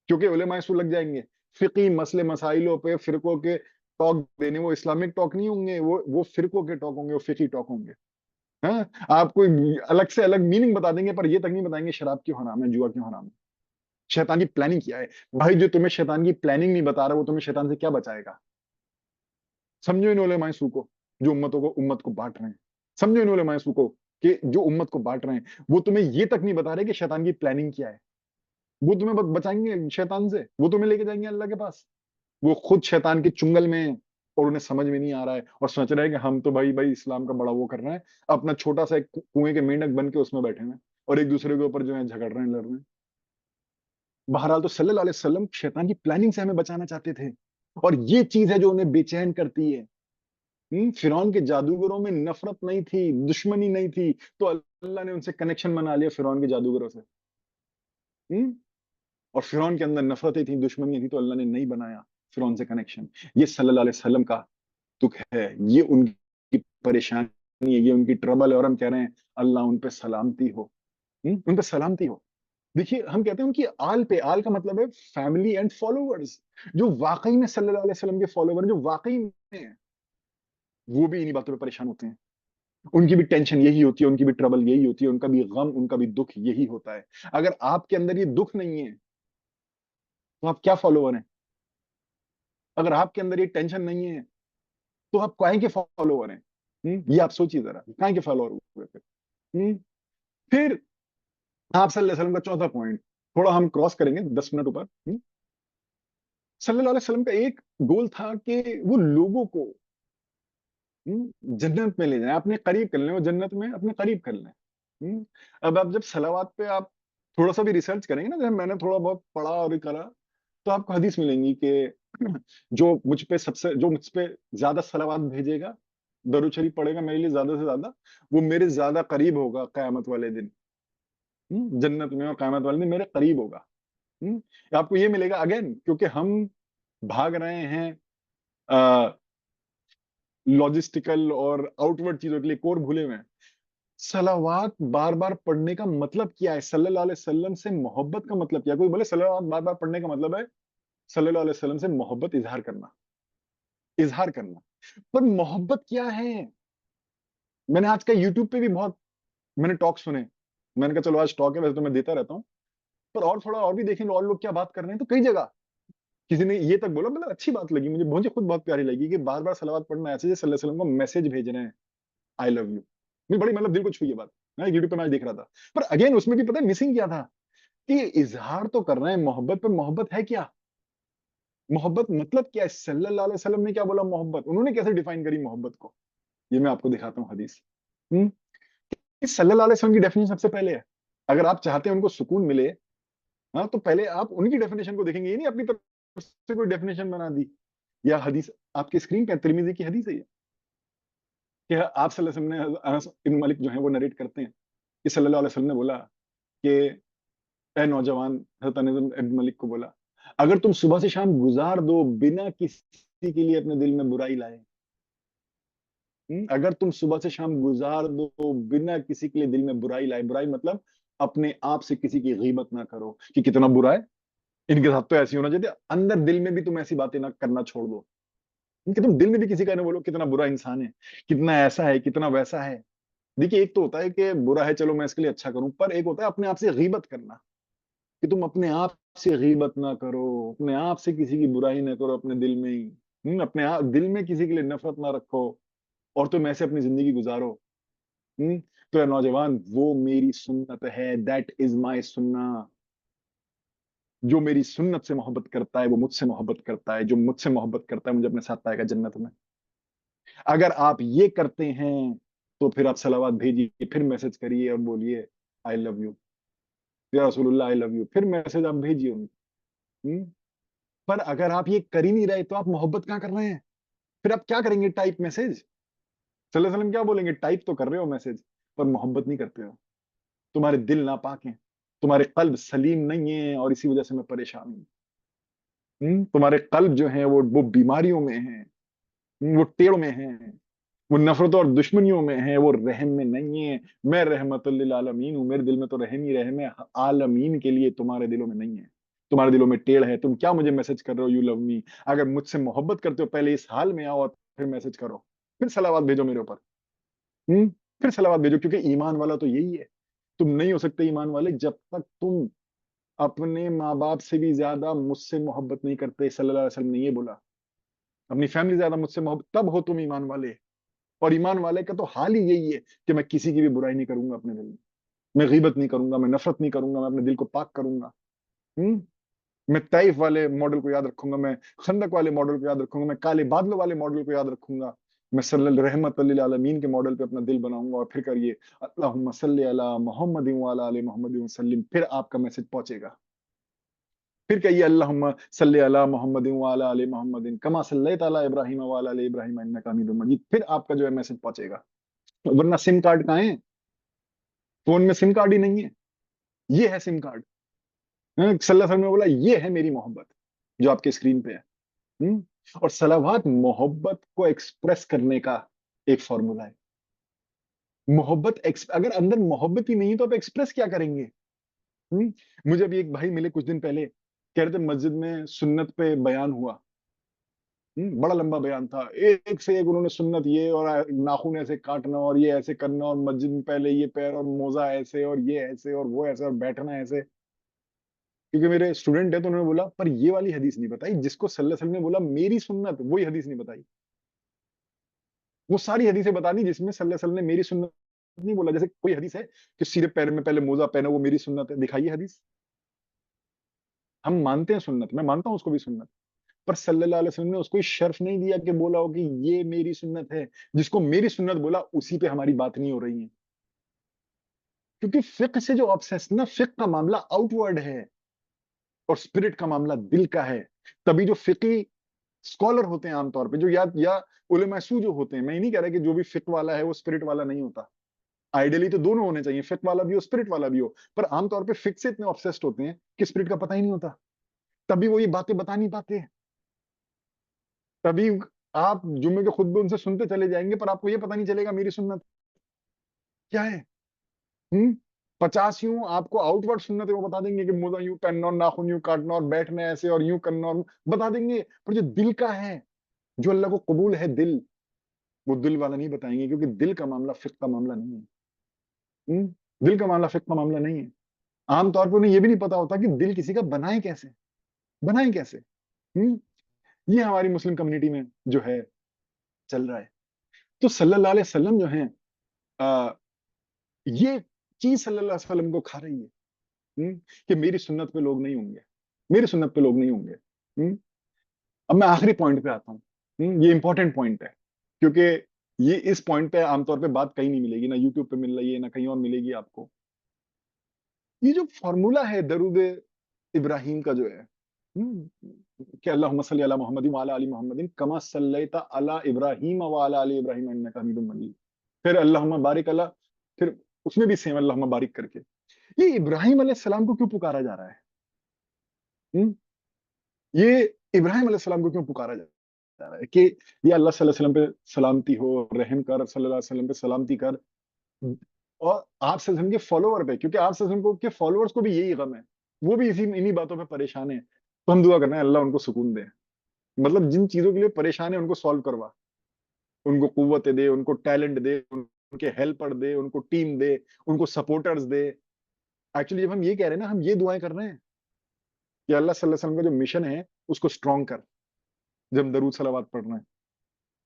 کیونکہ علماء سو لگ جائیں گے فقی مسئلے مسائلوں پہ، فرقوں کے ٹاک دینے۔ وہ اسلامک ٹاک نہیں ہوں گے، وہ فرقوں کے ٹاک ہوں گے، وہ فقی ٹاک ہوں گے۔ ہاں، آپ کو الگ سے الگ میننگ بتا دیں گے، پر یہ تک نہیں بتائیں گے شراب کیوں حرام ہے، جوا کیوں حرام ہے، شیطان کی پلاننگ کیا ہے۔ بھائی جو تمہیں شیطان کی پلاننگ نہیں بتا رہا، وہ تمہیں شیطان سے کیا بچائے گا؟ سمجھو ان علماء سو کو، جو امت کو بانٹ رہے ہیں، سمجھو ان علماء سو کو کہ جو امت کو بانٹ رہے ہیں، وہ تمہیں یہ تک نہیں بتا رہے کہ شیطان کی پلاننگ کیا ہے۔ وہ تمہیں بچائیں گے شیطان سے، وہ تمہیں لے کے جائیں گے اللہ کے پاس۔ وہ خود شیطان کے چنگل میں ہیں، اور انہیں سمجھ میں نہیں آ رہا ہے، اور سوچ رہے ہیں کہ ہم تو بھائی اسلام کا بڑا وہ کر رہے ہیں، اپنا چھوٹا سا ایک کنویں کے مینڈک بن کے اس میں بیٹھے ہیں، اور ایک دوسرے کے اوپر جو ہے جھگڑ رہے ہیں، لڑ رہے ہیں۔ بہرحال تو صلی اللہ علیہ وسلم شیطان کی پلاننگ سے ہمیں بچانا چاہتے تھے، اور یہ چیز ہے جو انہیں بے چین کرتی ہے۔ فرعون کے جادوگروں میں نفرت نہیں تھی، دشمنی نہیں تھی، تو اللہ نے ان سے کنیکشن بنا لیا فرعون کے جادوگروں سے۔ اور فرعون کے اندر نفرتیں تھیں، دشمنیاں تھیں، تو اللہ نے نہیں بنایا فرعون سے کنیکشن۔ یہ صلی اللہ علیہ وسلم کا دکھ ہے، یہ ان کی پریشانی ہے، یہ ان کی ٹربل ہے، اور ہم کہہ رہے ہیں اللہ ان پہ سلامتی ہو، ان پہ سلامتی ہو۔ دیکھیے ہم کہتے ہیں ان کی آل پہ، آل کا مطلب ہے فیملی اینڈ فالوورز، جو واقعی میں صلی اللہ علیہ وسلم کے فالوور ہیں، جو واقعی میں ہیں، وہ بھی انہی باتوں پہ پریشان ہوتے ہیں۔ ان کی بھی ٹینشن یہی ہوتی ہے، ان کی بھی ٹربل یہی ہوتی ہے، ان کا بھی غم، ان کا بھی دکھ یہی ہوتا ہے۔ اگر آپ کے اندر یہ دکھ نہیں ہے تو آپ کیا فالوور ہیں؟ اگر آپ کے اندر یہ ٹینشن نہیں ہے تو آپ کائیں کے فالوور ہیں؟ یہ آپ سوچیے ذرا، کائیں کے فالوور ہوئے پھر؟ پھر آپ صلی اللہ علیہ وسلم کا چوتھا پوائنٹ، تھوڑا ہم کراس کریں گے 10 منٹ اوپر۔ صلی اللہ علیہ وسلم کا ایک گول تھا کہ وہ لوگوں کو جنت میں لے جائیں، اپنے قریب کر لیں، وہ جنت میں اپنے قریب کر لیں۔ اب آپ جب صلوات پہ آپ تھوڑا سا بھی ریسرچ کریں گے نا، جب میں نے تھوڑا بہت پڑھا اور کرا، تو آپ کو حدیث ملیں گی کہ جو مجھ پہ زیادہ صلوات بھیجے گا، درود شریف پڑھے گا میرے لیے زیادہ سے زیادہ، وہ میرے زیادہ قریب ہوگا قیامت والے دن، جنت میں، اور قیامت والے دن میرے قریب ہوگا۔ آپ کو یہ ملے گا اگین، کیونکہ ہم بھاگ رہے ہیں لاجسٹیکل اور آؤٹ ورڈ چیزوں کے لیے، کور بھولے ہوئے ہیں۔ صلوات بار بار پڑھنے کا مطلب کیا ہے؟ صلی اللہ علیہ وسلم سے محبت کا مطلب کیا ہے؟ کوئی بولے صلوات بار بار پڑھنے کا مطلب ہے صلی اللہ علیہ وسلم سے محبت اظہار کرنا، اظہار کرنا۔ پر محبت کیا ہے؟ میں نے آج کا یوٹیوب پہ بھی بہت میں نے ٹاک سنے، میں نے کہا چلو آج ٹاک ہے، ویسے تو میں دیتا رہتا ہوں، پر اور تھوڑا اور بھی دیکھیں اور لوگ کیا بات کر رہے ہیں۔ تو کئی جگہ کسی نے یہ تک بولا، مطلب اچھی بات لگی مجھے خود بہت پیاری لگی، کہ بار بار صلوات پڑھنا ایسے جیسے صلی اللہ علیہ وسلم کو میسج بھیج رہے ہیں، آئی لو یو۔ نہیں، بڑی مطلب دل کو چھوئی یہ بات، میں یوٹیوب پہ میں دیکھ رہا تھا۔ پر اگین اس میں بھی پتہ ہے مسنگ کیا تھا، کہ اظہار تو کر رہے ہیں محبت، پر محبت ہے کیا؟ محبت مطلب کیا ہے؟ صلی اللہ علیہ وسلم نے کیا بولا محبت، انہوں نے کیسے ڈیفائن کری محبت کو؟ یہ میں آپ کو دکھاتا ہوں حدیث۔ صلی اللہ علیہ وسلم کی ڈیفینیشن سب سے پہلے ہے، اگر آپ چاہتے ہیں ان کو سکون ملے، ہاں، تو پہلے آپ ان کی ڈیفینیشن کو دیکھیں گے، یہ نہیں اپنی طرف سے کوئی ڈیفینیشن بنا دی۔ یا حدیث آپ کی اسکرین پہ ترمذی کی حدیث ہے یہ، کہ آپ صلی اللہ علیہ وسلم نے، انس بن مالک جو ہیں وہ نریٹ کرتے ہیں کہ صلی اللہ علیہ وسلم نے بولا کہ اے نوجوان، حضرت انس بن مالک کو بولا، اگر تم صبح سے شام گزار دو بنا کسی کے لیے اپنے دل میں برائی لائے، اگر تم صبح سے شام گزار دو بنا کسی کے لیے دل میں برائی لائے، برائی مطلب اپنے آپ سے کسی کی غیبت نہ کرو کہ کتنا برا ہے، ان کے ساتھ تو ایسی ہونا چاہیے، اندر دل میں بھی تم ایسی باتیں نہ کرنا چھوڑ دو، کہ تم دل میں بھی کسی کا نہ بولو کتنا برا انسان ہے، کتنا ایسا ہے، کتنا ویسا ہے۔ دیکھیے ایک تو ہوتا ہے کہ برا ہے چلو میں اس کے لیے اچھا کروں، پر ایک ہوتا ہے اپنے آپ سے غیبت کرنا، کہ تم اپنے آپ سے غیبت نہ کرو، اپنے آپ سے کسی کی برائی نہ کرو اپنے دل میں ہی، اپنے دل میں کسی کے لیے نفرت نہ رکھو، اور تم ایسے اپنی زندگی گزارو۔ تو اے نوجوان، وہ میری سنت ہے، دیٹ از مائی سنہ، جو میری سنت سے محبت کرتا ہے وہ مجھ سے محبت کرتا ہے، جو مجھ سے محبت کرتا ہے مجھے اپنے ساتھ پائے گا جنت میں۔ اگر آپ یہ کرتے ہیں تو پھر آپ صلوات بھیجیے، پھر میسج کریے اور بولیے آئی لو یو یا رسول اللہ آئی لو یو، پھر میسج آپ بھیجیے ان کو۔ پر اگر آپ یہ کر ہی نہیں رہے تو آپ محبت کہاں کر رہے ہیں؟ پھر آپ کیا کریں گے؟ Type message? صلی اللہ علیہ وسلم کیا بولیں گے؟ ٹائپ تو کر رہے ہو میسج پر محبت نہیں کرتے ہو، تمہارے دل ناپاک ہیں، تمہارے قلب سلیم نہیں ہے، اور اسی وجہ سے میں پریشان ہوں۔ تمہارے قلب جو ہیں وہ بیماریوں میں ہیں، وہ ٹیڑھ میں ہیں، وہ نفرت اور دشمنیوں میں ہیں، وہ رحم میں نہیں ہے۔ میں رحمت للعالمین ہوں، میرے دل میں تو رحم ہی رحم ہے، عالمین کے لیے تمہارے دلوں میں نہیں ہے، تمہارے دلوں میں ٹیڑھ ہے۔ تم کیا مجھے میسج کر رہے ہو یو لو می؟ اگر مجھ سے محبت کرتے ہو پہلے اس حال میں آؤ اور پھر میسج کرو، پھر صلوات بھیجو میرے اوپر، پھر صلوات بھیجو، کیونکہ ایمان والا تو یہی ہے۔ تم نہیں ہو سکتے ایمان والے جب تک تم اپنے ماں باپ سے بھی زیادہ مجھ سے محبت نہیں کرتے۔ صلی اللہ علیہ وسلم نے یہ بولا، اپنی فیملی زیادہ مجھ سے محبت، تب ہو تم ایمان والے۔ اور ایمان والے کا تو حال ہی یہی ہے کہ میں کسی کی بھی برائی نہیں کروں گا اپنے دل میں غیبت نہیں کروں گا، میں نفرت نہیں کروں گا، میں اپنے دل کو پاک کروں گا۔ میں طائف والے ماڈل کو یاد رکھوں گا، میں خندق والے ماڈل کو یاد رکھوں گا، میں کالے بادلوں والے ماڈل کو یاد رکھوں گا، میں صلی اللہ رحمت للعالمین کے ماڈل پہ اپنا دل بناؤں گا، اور پھر کریے اللہم صلی علی محمد وعلی آل محمد وسلم، پھر آپ کا میسج پہنچے گا۔ پھر کہیے اللہم صلی علی محمد وعلی آل محمد کما صلیت علی ابراہیم وعلی آل ابراہیم انک حمید مجید، پھر آپ کا جو ہے میسج پہنچے گا۔ ورنہ سم کارڈ کہاں ہے؟ فون میں سم کارڈ ہی نہیں ہے، یہ ہے سم کارڈ۔ صلی اللہ علیہ وسلم نے بولا یہ ہے میری محبت جو آپ کے اسکرین پہ ہے۔ اور صلوات محبت کو ایکسپریس کرنے کا ایک فارمولا ہے۔ محبت اگر اندر محبت ہی نہیں تو آپ ایکسپریس کیا کریں گے؟ مجھے ابھی ایک بھائی ملے کچھ دن پہلے، کہہ رہے تھے مسجد میں سنت پہ بیان ہوا، بڑا لمبا بیان تھا، ایک سے ایک انہوں نے سنت، یہ اور ناخن ایسے کاٹنا اور یہ ایسے کرنا اور مسجد میں پہلے یہ پیر اور موزہ ایسے اور یہ ایسے اور وہ ایسے اور بیٹھنا ایسے۔ کیونکہ میرے اسٹوڈنٹ ہے تو انہوں نے بولا پر یہ والی حدیث نہیں بتائی جس کو صلی اللہ علیہ وسلم نے بولا میری سنت، وہی حدیث نہیں بتائی۔ وہ ساری حدیثیں بتا دی جس میں صلی اللہ علیہ وسلم نے میری سنت نہیں بولا۔ جیسے کوئی حدیث ہے کہ سیدھے پیر میں پہلے موزہ پہنا، وہ میری سنت ہے، دکھائیے حدیث۔ ہم مانتے ہیں سنت، میں مانتا ہوں اس کو بھی سنت، پر صلی اللہ علیہ وسلم نے اس کو شرف نہیں دیا کہ بولا ہو کہ یہ میری سنت ہے۔ جس کو میری سنت بولا اسی پہ ہماری بات نہیں ہو رہی ہے، کیونکہ فقہ سے جو obsession، فقہ کا معاملہ آؤٹ ورڈ ہے اور اسپرٹ کا معاملہ دل کا ہے۔ تبھی جو فقی اسکالر ہوتے ہیں عام طور پہ، جو یا علماء سو جو ہوتے ہیں، میں یہ نہیں کہہ رہا کہ جو بھی فقہ والا ہے وہ اسپرٹ والا نہیں ہوتا، آئیڈیلی تو دونوں ہونے چاہیے، فقہ والا بھی ہو اسپرٹ والا بھی ہو، پر عام طور پہ فقہ سے اتنے obsessed ہوتے ہیں کہ اسپرٹ کا پتہ ہی نہیں ہوتا، تبھی وہ یہ باتیں بتا نہیں پاتے۔ تبھی آپ جمعے کے خطبے ان سے سنتے چلے جائیں گے پر آپ کو یہ پتہ نہیں چلے گا میری سنت کیا ہے۔ 50 یوں آپ کو آؤٹ ورڈ سنت ہے وہ بتا دیں گے کہ موزہ یوں پہننا اور ناخن یوں کاٹنا اور بیٹھنا ایسے اور یوں کرنا، اور بتا دیں گے، پر جو دل کا ہے، جو اللہ کو قبول ہے دل، وہ دل والا نہیں بتائیں گے، کیونکہ دل کا معاملہ فقہ کا معاملہ نہیں ہے۔ دل کا معاملہ فقہ کا معاملہ نہیں ہے۔ عام طور پہ انہیں یہ بھی نہیں پتا ہوتا کہ دل کسی کا بنائیں کیسے، بنائیں کیسے۔ یہ ہماری مسلم کمیونٹی میں جو ہے چل رہا ہے۔ تو صلی اللہ علیہ وسلم جو ہیں یہ چیز صلی اللہ علیہ وسلم کو کھا رہی ہے کہ میری سنت پہ لوگ نہیں ہوں گے، میری سنت پہ لوگ نہیں ہوں گے۔ اب میں آخری پوائنٹ پہ آتا ہوں، یہ امپورٹنٹ پوائنٹ ہے، کیونکہ یہ اس پوائنٹ پہ عام طور پہ بات کہیں نہیں ملے گی، نہ یوٹیوب پہ مل رہی ہے نہ کہیں اور ملے گی آپ کو۔ یہ جو فارمولا ہے درود ابراہیم کا جو ہے کہ اللہم صلی علی محمد وعلی آل محمد کما صلیت علی ابراہیم وعلی آل ابراہیم انک حمید مجید، پھر اللہم بارک علی، پھر اس میں بھی سیم اللہم بارک کر کے۔ یہ ابراہیم علیہ السلام کو کیوں پکارا جا رہا ہے؟ یہ ابراہیم علیہ السلام کو کیوں پکارا جا رہا ہے کہ یہ اللہ صلی اللہ علیہ وسلم پہ سلامتی ہو، رحم کر، صلی اللہ علیہ وسلم پہ سلامتی کر، اور آپ صلی اللہ علیہ وسلم کے فالوور پہ، کیونکہ آپ صلی اللہ علیہ وسلم کے فالوورز کو بھی یہی غم ہے، وہ بھی انہی باتوں پہ پریشان ہیں، تو ہم دعا کرنا ہے اللہ ان کو سکون دے، مطلب جن چیزوں کے لیے پریشان ہیں ان کو سالو کروا، ان کو قوت دے، ان کو ٹیلنٹ دے، ان کے ہیلپر دے، ان کو ٹیم دے، ان کو سپورٹرز دے۔ ایکچولی جب ہم یہ کہہ رہے ہیں نا، ہم یہ دعائیں کر رہے ہیں کہ اللہ صلی اللہ علیہ وسلم کا جو مشن ہے اس کو اسٹرانگ کر، جب ہم درود صلوات پڑھ رہے ہیں،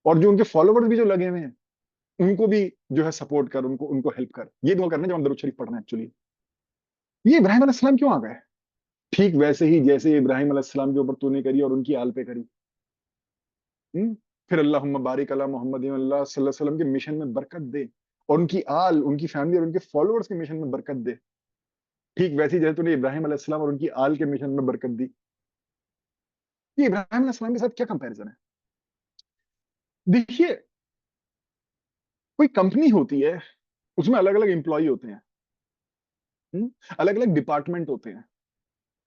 اور جو ان کے فالوورز بھی جو لگے ہوئے ہیں ان کو بھی جو ہے سپورٹ کر، ان کو ہیلپ کر، یہ دعا کرنا جب ہم درود شریف پڑھ رہے ہیں۔ ایکچولی یہ ابراہیم علیہ السلام کیوں آ گئے؟ ٹھیک ویسے ہی جیسے ابراہیم علیہ السلام کے اوپر تو نے کری اور ان کی آل پہ کری۔ پھر اللہم بارک علی محمد، اللہ صلی اللہ علیہ وسلم کے مشن میں برکت دے، اور ان کی آل، ان کی فیملی اور ان کے فالوورز کے مشن میں برکت دے، ٹھیک ویسی جیسے تو نے ابراہیم علیہ السلام اور ان کی آل کے مشن میں برکت دی. یہ ابراہیم علیہ السلام کے ساتھ کیا کمپیریزن ہے؟ دیکھیے، کوئی کمپنی ہوتی ہے، اس میں الگ الگ امپلائی ہوتے ہیں، الگ الگ ڈپارٹمنٹ ہوتے ہیں،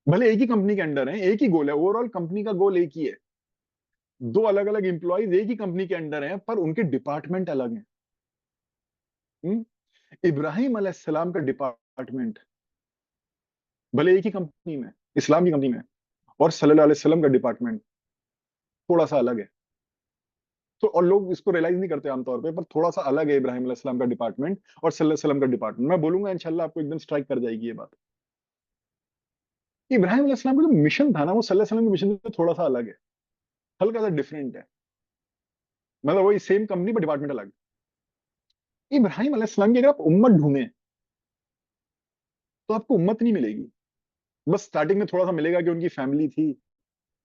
بھلے ایک ہی کمپنی کے انڈر ہیں، ایک ہی گول ہے، اوور آل کمپنی کا گول ایک ہی ہے، دو الگ الگ امپلائیز ایک ہی کمپنی کے انڈر ہیں پر ان کے ڈپارٹمنٹ الگ ہیں. ابراہیم علیہ السلام کا ڈپارٹمنٹ بھلے ایک ہی کمپنی میں، اسلام کی کمپنی میں، اور صلی اللہ علیہ وسلم کا ڈپارٹمنٹ تھوڑا سا الگ ہے. تو اور لوگ اس کو ریئلائز نہیں کرتے عام طور پہ، پر تھوڑا سا الگ ہے ابراہیم علیہ السلام کا ڈپارٹمنٹ اور صلی اللہ علیہ وسلم کا ڈپارٹمنٹ. میں بولوں گا انشاءاللہ آپ کو ایک دم اسٹرائک کر جائے گی یہ بات. ابراہیم علیہ السلام کا جو مشن تھا نا، وہ صلی اللہ علیہ وسلم کے مشن سے تھوڑا سا الگ ہے، ہلکا سا ڈفرینٹ ہے. مطلب وہی سیم کمپنی پر ڈپارٹمنٹ الگ. ابراہیم علیہ السلام کی اگر آپ امت ڈھونڈیں تو آپ کو امت نہیں ملے گی. بس سٹارٹنگ میں تھوڑا سا ملے گا کہ ان کی فیملی تھی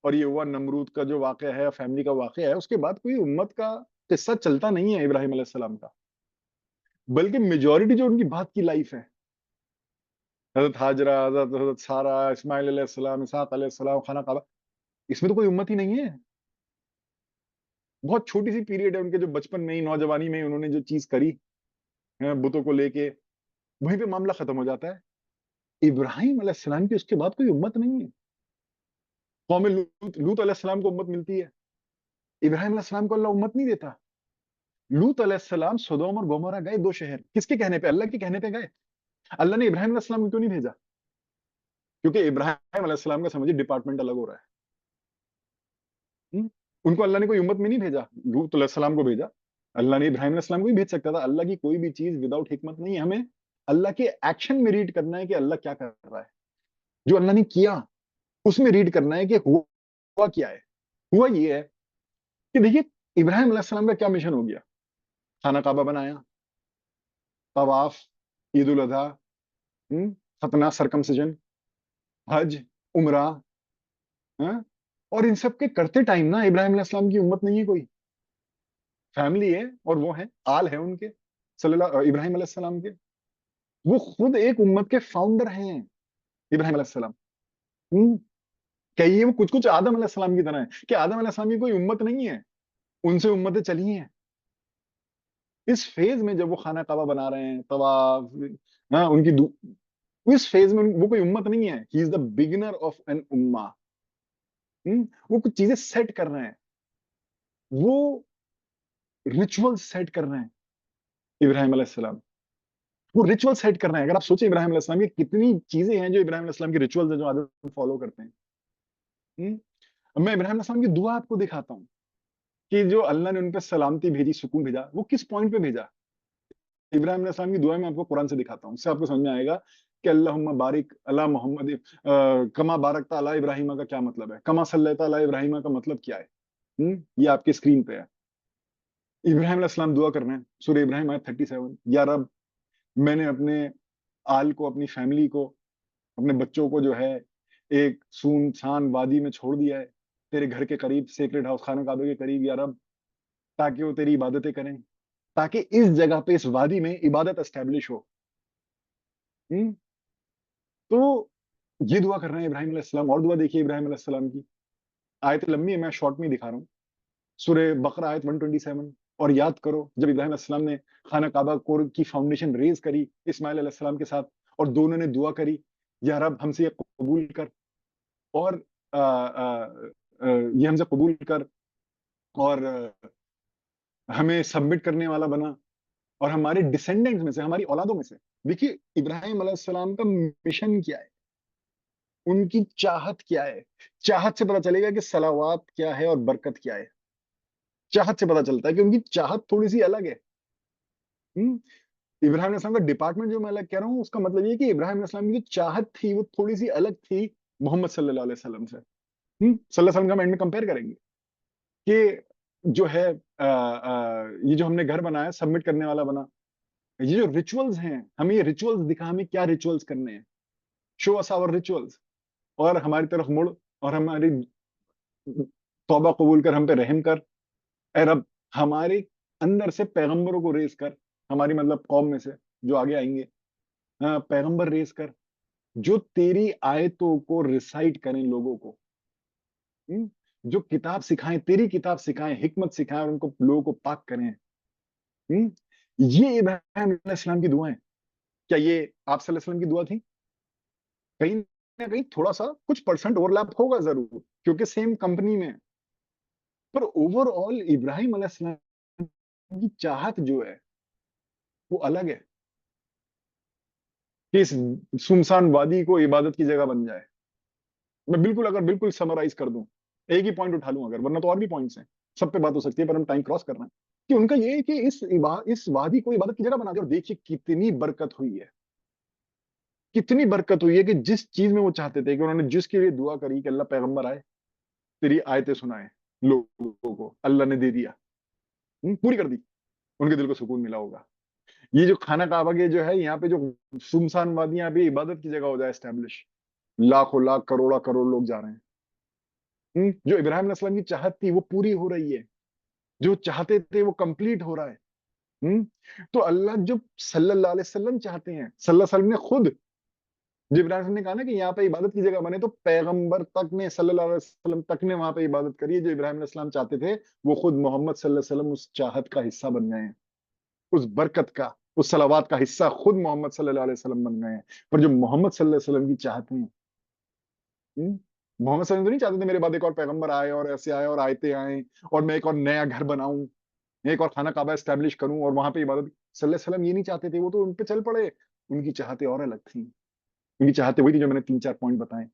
اور یہ ہوا نمرود کا جو واقعہ ہے، فیملی کا واقعہ ہے، اس کے بعد کوئی امت کا قصہ چلتا نہیں ہے ابراہیم علیہ السلام کا. بلکہ میجورٹی جو ان کی بات کی لائف ہے، حضرت ہاجرہ، حضرت سارہ، اسماعیل علیہ السلام، اسحاق علیہ السلام، خانہ کعبہ، اس میں تو کوئی امت ہی نہیں ہے. بہت چھوٹی سی پیریڈ ہے ان کے جو بچپن میں ہی، نوجوانی میں ہی انہوں نے جو چیز کری بتوں کو لے کے، وہیں پہ معاملہ ختم ہو جاتا ہے. ابراہیم علیہ السلام کی اس کے بعد کوئی امت نہیں ہے. قوم لوط علیہ السلام کو امت ملتی ہے، ابراہیم علیہ السلام کو اللہ امت نہیں دیتا. لوط علیہ السلام سودوم اور گومورہ گئے، دو شہر، کس کے کہنے پہ؟ اللہ کے کہنے پہ گئے. اللہ نے ابراہیم علیہ السلام کو کیوں نہیں بھیجا؟ کیونکہ ابراہیم علیہ السلام کا سمجھے ڈپارٹمنٹ الگ ہو رہا ہے. ان کو اللہ نے کوئی امت میں نہیں بھیجا، لوط علیہ السلام کو بھیجا. اللہ نے ابراہیم علیہ السلام کو بھی بھیج سکتا تھا. اللہ کی کوئی بھی چیز وداؤٹ حکمت نہیں ہے. ہمیں اللہ کے ایکشن میں ریڈ کرنا ہے کہ اللہ کیا کر رہا ہے. جو اللہ نے کیا اس میں ریڈ کرنا ہے کہ ہوا کیا ہے. ہوا یہ ہے کہ دیکھیے ابراہیم علیہ السلام کا کیا مشن ہو گیا. خانہ کعبہ بنایا، طواف، عید الاضحیٰ، ختنہ، سرکمسیجن، حج، عمرہ، اور ان سب کے کرتے ٹائم نا ابراہیم علیہ السلام کی امت نہیں ہے کوئی. فیملی ہے اور وہ ہے، آل ہے ان کے صلی اللہ ابراہیم علیہ السلام کے. وہ خود ایک امت کے فاؤنڈر ہیں ابراہیم علیہ السلام. کہیے وہ کچھ آدم علیہ السلام کی طرح ہے کہ آدم علیہ السلام کی کوئی امت نہیں ہے، ان سے امتیں چلی ہیں. اس فیز میں جب وہ خانہ کعبہ بنا رہے ہیں، طواف، ان کی اس فیز میں وہ کوئی امت نہیں ہے. ہی از دا بگنر آف این امہ. وہ کچھ چیزیں سیٹ کر رہے ہیں، وہ ریچول سیٹ کر رہے ہیں ابراہیم علیہ السلام. وہ ریچول سیٹ کر رہے ہیں. اگر آپ سوچیں ابراہیم علیہ السلام کی کتنی چیزیں ہیں جو ابراہیم علیہ السلام کی ریچولز ہیں جو آدم فالو کرتے ہیں. میں ابراہیم علیہ السلام کی دعا آپ کو دکھاتا ہوں کہ جو اللہ نے ان پہ سلامتی بھیجی، سکون بھیجا، وہ کس پوائنٹ پہ بھیجا. ابراہیم علیہ السلام کی دعا میں آپ کو قرآن سے دکھاتا ہوں، اس سے آپ کو سمجھ میں آئے گا کہ اللہم بارک علی محمد کما بارکت علی ابراہیم کا کیا مطلب ہے، کما صلیت علی ابراہیم کا مطلب کیا ہے. یہ آپ کے اسکرین پہ ہے. ابراہیم علیہ السلام دعا کر رہے ہیں، سورہ ابراہیم آیت 37، یا رب میں نے اپنے آل کو، اپنی فیملی کو، اپنے بچوں کو جو ہے ایک سنسان وادی میں چھوڑ دیا ہے تیرے گھر کے قریب، سیکرڈ ہاؤس خانہ کعبے کے قریب، یا رب تاکہ وہ تیری عبادتیں کریں، تاکہ اس جگہ پہ، اس وادی میں عبادت اسٹیبلش ہو. تو یہ دعا کر رہے ہیں ابراہیم علیہ السلام. اور دعا دیکھیے ابراہیم علیہ السلام کی، آیت لمبی ہے، میں شارٹ میں دکھا رہا ہوں. سورہ بقرہ آیت 127. اور یاد کرو جب ابراہیم علیہ السلام نے خانہ کعبہ کی فاؤنڈیشن ریز کری اسماعیل علیہ السلام کے ساتھ، اور دونوں نے دعا کری، یا رب ہم سے یہ قبول کر، اور یہ ہم سے قبول کر، اور ہمیں سبمٹ کرنے والا بنا، اور ہمارے ڈسینڈنٹس میں سے، ہماری اولادوں میں سے. دیکھیے ابراہیم علیہ السلام کا مشن کیا ہے، ان کی چاہت کیا ہے. چاہت سے پتا چلے گا کہ صلوات کیا ہے اور برکت کیا ہے. چاہت سے پتا چلتا ہے کہ ان کی چاہت تھوڑی سی الگ ہے. ابراہیم علیہ السلام کا ڈپارٹمنٹ جو میں الگ کہہ رہا ہوں، اس کا مطلب یہ کہ ابراہیم علیہ السلام کی جو چاہت تھی وہ تھوڑی سی الگ تھی محمد صلی اللہ علیہ وسلم سے. صلی اللہ علیہ وسلم کا ہم اینڈ میں کمپیئر کریں گے کہ جو ہے یہ جو ہم نے گھر بنایا، سبمٹ کرنے والا بنا. یہ جو ریچولز ہیں، ہمیں یہ ریچولز دکھا، ہمیں کیا ریچولز کرنے ہیں. شو اس آور ریچولز، اور ہماری طرف مڑ، اور ہماری توبہ قبول کر، ہم پہ رحم کر. اے رب ہمارے اندر سے پیغمبروں کو ریز کر، ہماری مطلب قوم میں سے جو آگے آئیں گے، پیغمبر ریز کر جو تیری آیتوں کو ریسائٹ کریں لوگوں کو، ہم، جو کتاب سکھائیں، تیری کتاب سکھائیں، حکمت سکھائیں، اور ان کو لوگوں کو پاک کریں، ہم۔ یہ ابراہیم علیہ السلام کی دعائیں، کیا یہ آپ صلی اللہ علیہ وسلم کی دعا تھی؟ کہیں نہ کہیں تھوڑا سا کچھ پرسنٹ اوور لیپ ہوگا ضرور، کیونکہ سیم کمپنی میں، پر اوور آل ابراہیم علیہ السلام کی چاہت جو ہے وہ الگ ہے کہ اس سنسان وادی کو عبادت کی جگہ بن جائے۔ میں بالکل اگر بالکل سمرائز کر دوں، ایک ہی پوائنٹ اٹھا لوں اگر، ورنہ تو اور بھی پوائنٹس ہیں، سب پہ بات ہو سکتی ہے، پر ہم ٹائم کراس کر رہے ہیں، کہ ان کا یہ ہے کہ اس وادی کو عبادت کی جگہ بنا دے، اور دیکھیے کتنی برکت ہوئی ہے، کتنی برکت ہوئی ہے کہ جس چیز میں وہ چاہتے تھے، کہ انہوں نے جس کے لیے دعا کری کہ اللہ پیغمبر آئے تیری آیتیں سنائے لوگوں کو، اللہ نے دے دیا، پوری کر دی، ان کے دل کو سکون ملا ہوگا۔ یہ جو خانہ کعبہ کے جو ہے یہاں پہ جو سنسان وادیاں بھی عبادت کی جگہ ہو جائے اسٹیبلش، لاکھوں لاکھ کروڑا کروڑ لوگ جا رہے ہیں، جو ابراہیم علیہ السلام کی چاہت تھی وہ پوری ہو رہی ہے، جو چاہتے تھے وہ کمپلیٹ ہو رہا ہے۔ تو اللہ جو صلی اللہ علیہ وسلم چاہتے ہیں، صلی اللہ علیہ وسلم نے خود، جب ابراہیم علیہ السلام نے کہا نا کہ یہاں پہ عبادت کی جگہ بنے، تو پیغمبر تک نے، صلی اللہ علیہ وسلم تک نے وہاں پہ عبادت کری ہے، جو ابراہیم علیہ السلام چاہتے تھے، وہ خود محمد صلی اللہ علیہ وسلم اس چاہت کا حصہ بن گئے ہیں، اس برکت کا، اس صلوات کا حصہ خود محمد صلی اللہ علیہ وسلم بن گئے ہیں۔ پر جو محمد صلی اللہ علیہ وسلم کی چاہت ہیں، محمد صلی اللہ علیہ وسلم تو نہیں چاہتے تھے میرے بعد ایک اور پیغمبر آئے اور ایسے آئے اور آیتیں آئیں اور میں ایک اور نیا گھر بناؤں، ایک اور خانہ کعبہ اسٹیبلش کروں اور وہاں پہ عبادت، صلی اللہ علیہ وسلم یہ نہیں چاہتے تھے، وہ تو ان پہ چل پڑے، ان کی چاہتیں اور الگ تھیں، ان کی چاہتیں وہی تھی جو میں نے 3 4 پوائنٹ بتائے،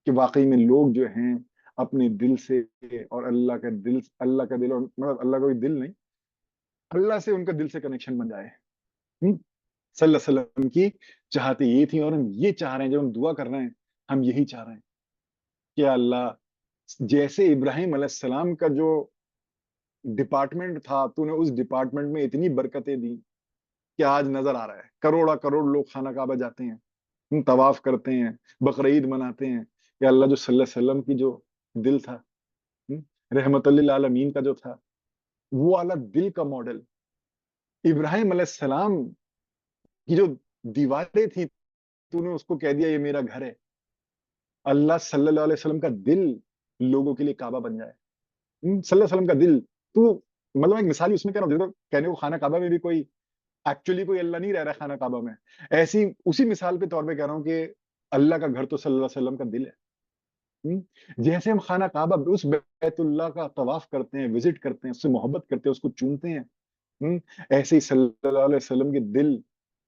کہ واقعی میں لوگ جو ہیں اپنے دل سے، اور اللہ کا دل، اور مطلب اللہ کا کوئی دل نہیں، اللہ سے ان کا دل سے کنیکشن بن جائے۔ صلی اللہ علیہ وسلم کی چاہتیں یہ تھی، اور ہم یہ چاہ رہے ہیں، جب ہم دعا کر رہے ہیں ہم یہی چاہ رہے ہیں کہ اللہ جیسے ابراہیم علیہ السلام کا جو ڈپارٹمنٹ تھا، تو نے اس ڈپارٹمنٹ میں اتنی برکتیں دی کہ آج نظر آ رہا ہے کروڑا کروڑ لوگ خانہ کعبہ جاتے ہیں، طواف کرتے ہیں، بقرعید مناتے ہیں، کہ اللہ جو صلی اللہ علیہ وسلم کی جو دل تھا، رحمت للعالمین کا جو تھا، وہ والا دل کا ماڈل ابراہیم علیہ السلام کی جو دیواریں تھیں، تو نے اس کو کہہ دیا یہ میرا گھر ہے، اللہ صلی اللہ علیہ وسلم کا دل لوگوں کے لیے کعبہ بن جائے، صلی اللہ علیہ وسلم کا دل، تو مطلب ایک مثال اس میں کہہ رہا ہوں، کہنے کو خانہ کعبہ میں بھی کوئی ایکچولی کوئی اللہ نہیں رہ رہا ہے خانہ کعبہ میں، ایسی اسی مثال کے طور پہ کہہ رہا ہوں کہ اللہ کا گھر تو صلی اللہ علیہ وسلم کا دل ہے۔ جیسے ہم خانہ کعبہ، اس بیت اللہ کا طواف کرتے ہیں، وزٹ کرتے ہیں، اس سے محبت کرتے ہیں، اس کو چومتے ہیں، ایسے ہی صلی اللہ علیہ وسلم کے دل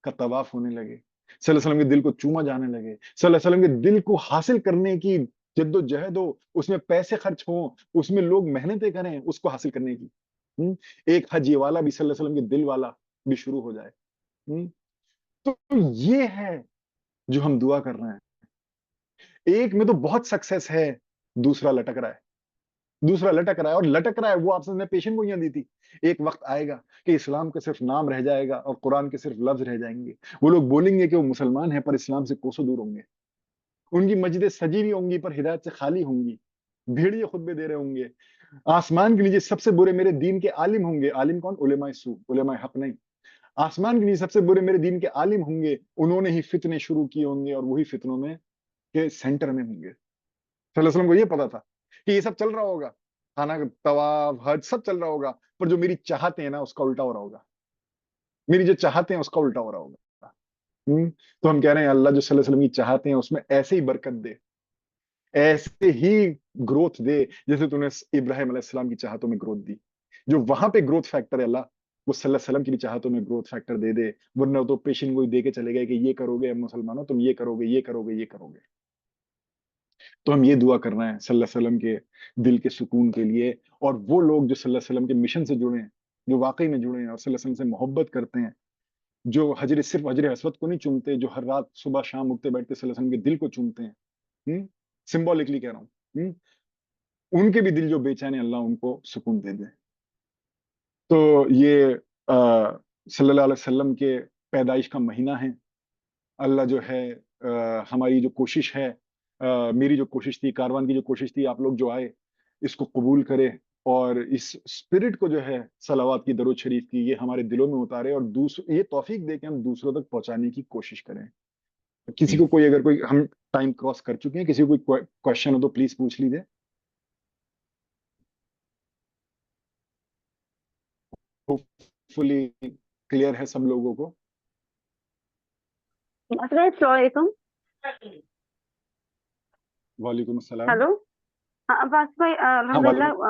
کا طواف ہونے لگے، صلی اللہ علیہ وسلم کے دل کو چوما جانے لگے، صلی اللہ علیہ وسلم کے دل کو حاصل کرنے کی جد و جہد ہو، اس میں پیسے خرچ ہوں، اس میں لوگ محنتیں کریں اس کو حاصل کرنے کی، ایک حج یہ والا بھی صلی اللہ علیہ وسلم کے دل والا بھی شروع ہو جائے۔ تو یہ ہے جو ہم دعا کر رہے ہیں، ایک میں تو بہت سکسیس ہے، دوسرا لٹک رہا ہے، دوسرا لٹک رہا ہے، اور لٹک رہا ہے وہ آپ نے پیشن گوئیاں دی تھی، ایک وقت آئے گا کہ اسلام کا صرف نام رہ جائے گا اور قرآن کے صرف لفظ رہ جائیں گے، وہ لوگ بولیں گے کہ وہ مسلمان ہیں پر اسلام سے کوسوں دور ہوں گے، ان کی مسجدیں سجی بھی ہوں گی پر ہدایت سے خالی ہوں گی، بھیڑیے خطبے دے رہے ہوں گے، آسمان کے نیچے سب سے برے میرے دین کے عالم ہوں گے، عالم کون؟ علماء سو، علماء حق نہیں، آسمان کے نیچے سب سے برے میرے دین کے عالم ہوں گے، انہوں نے ہی فتنے شروع کیے ہوں گے اور وہی فتنوں میں کے سینٹر میں ہوں گے۔ صلی اللہ علیہ وسلم کو یہ پتا تھا کہ یہ سب چل رہا ہوگا، خانہ طواف حج سب چل رہا ہوگا، پر جو میری چاہتے ہیں نا اس کا الٹا ہو رہا ہوگا، میری جو چاہتے ہیں اس کا الٹا ہو رہا ہوگا۔ تو ہم کہہ رہے ہیں اللہ جو صلی اللہ علیہ وسلم کی چاہتے ہیں اس میں ایسے ہی برکت دے، ایسے ہی گروتھ دے جیسے تو نے ابراہیم علیہ السلام کی چاہتوں میں گروتھ دی، جو وہاں پہ گروتھ فیکٹر ہے اللہ وہ صلی اللہ علیہ وسلم کی بھی چاہتوں میں گروتھ فیکٹر دے دے، ورنہ تو پیشن گوئی دے کے چلے گئے کہ یہ کرو گے مسلمانوں، تم یہ کرو گے یہ کرو گے یہ کرو گے۔ تو ہم یہ دعا کر رہے ہیں صلی اللہ علیہ وسلم کے دل کے سکون کے لیے، اور وہ لوگ جو صلی اللہ علیہ وسلم کے مشن سے جڑے ہیں، جو واقعی میں جڑے ہیں اور صلی اللہ علیہ وسلم سے محبت کرتے ہیں، جو صرف حجر اسود کو نہیں چومتے، جو ہر رات صبح شام اٹھتے بیٹھتے صلی اللہ علیہ وسلم کے دل کو چومتے ہیں، سمبولکلی کہہ رہا ہوں، ان کے بھی دل جو بے چین ہیں اللہ ان کو سکون دے دے۔ تو یہ صلی اللہ علیہ وسلم کے پیدائش کا مہینہ ہے، اللہ جو ہے ہماری جو کوشش ہے، میری جو کوشش تھی، کاروان کی جو کوشش تھی، آپ لوگ جو آئے اس کو قبول کرے، اور اس اسپرٹ کو جو ہے صلوات کی درود شریف کی یہ ہمارے دلوں میں اتارے اور یہ توفیق دے کے ہم دوسروں تک پہنچانے کی کوشش کریں. کسی جی کو کوئی اگر کوئی ہم ٹائم کراس کر چکے ہیں کسی کو کوئی کوشچن ہو تو پلیز پوچھ لیجیے. ہوپ فلی کلیئر ہے سب لوگوں کو. السلام علیکم. وعلیکم السلام. ہیلو. ہاں عباس بھائی ہاں الحمد وعلیکم للہ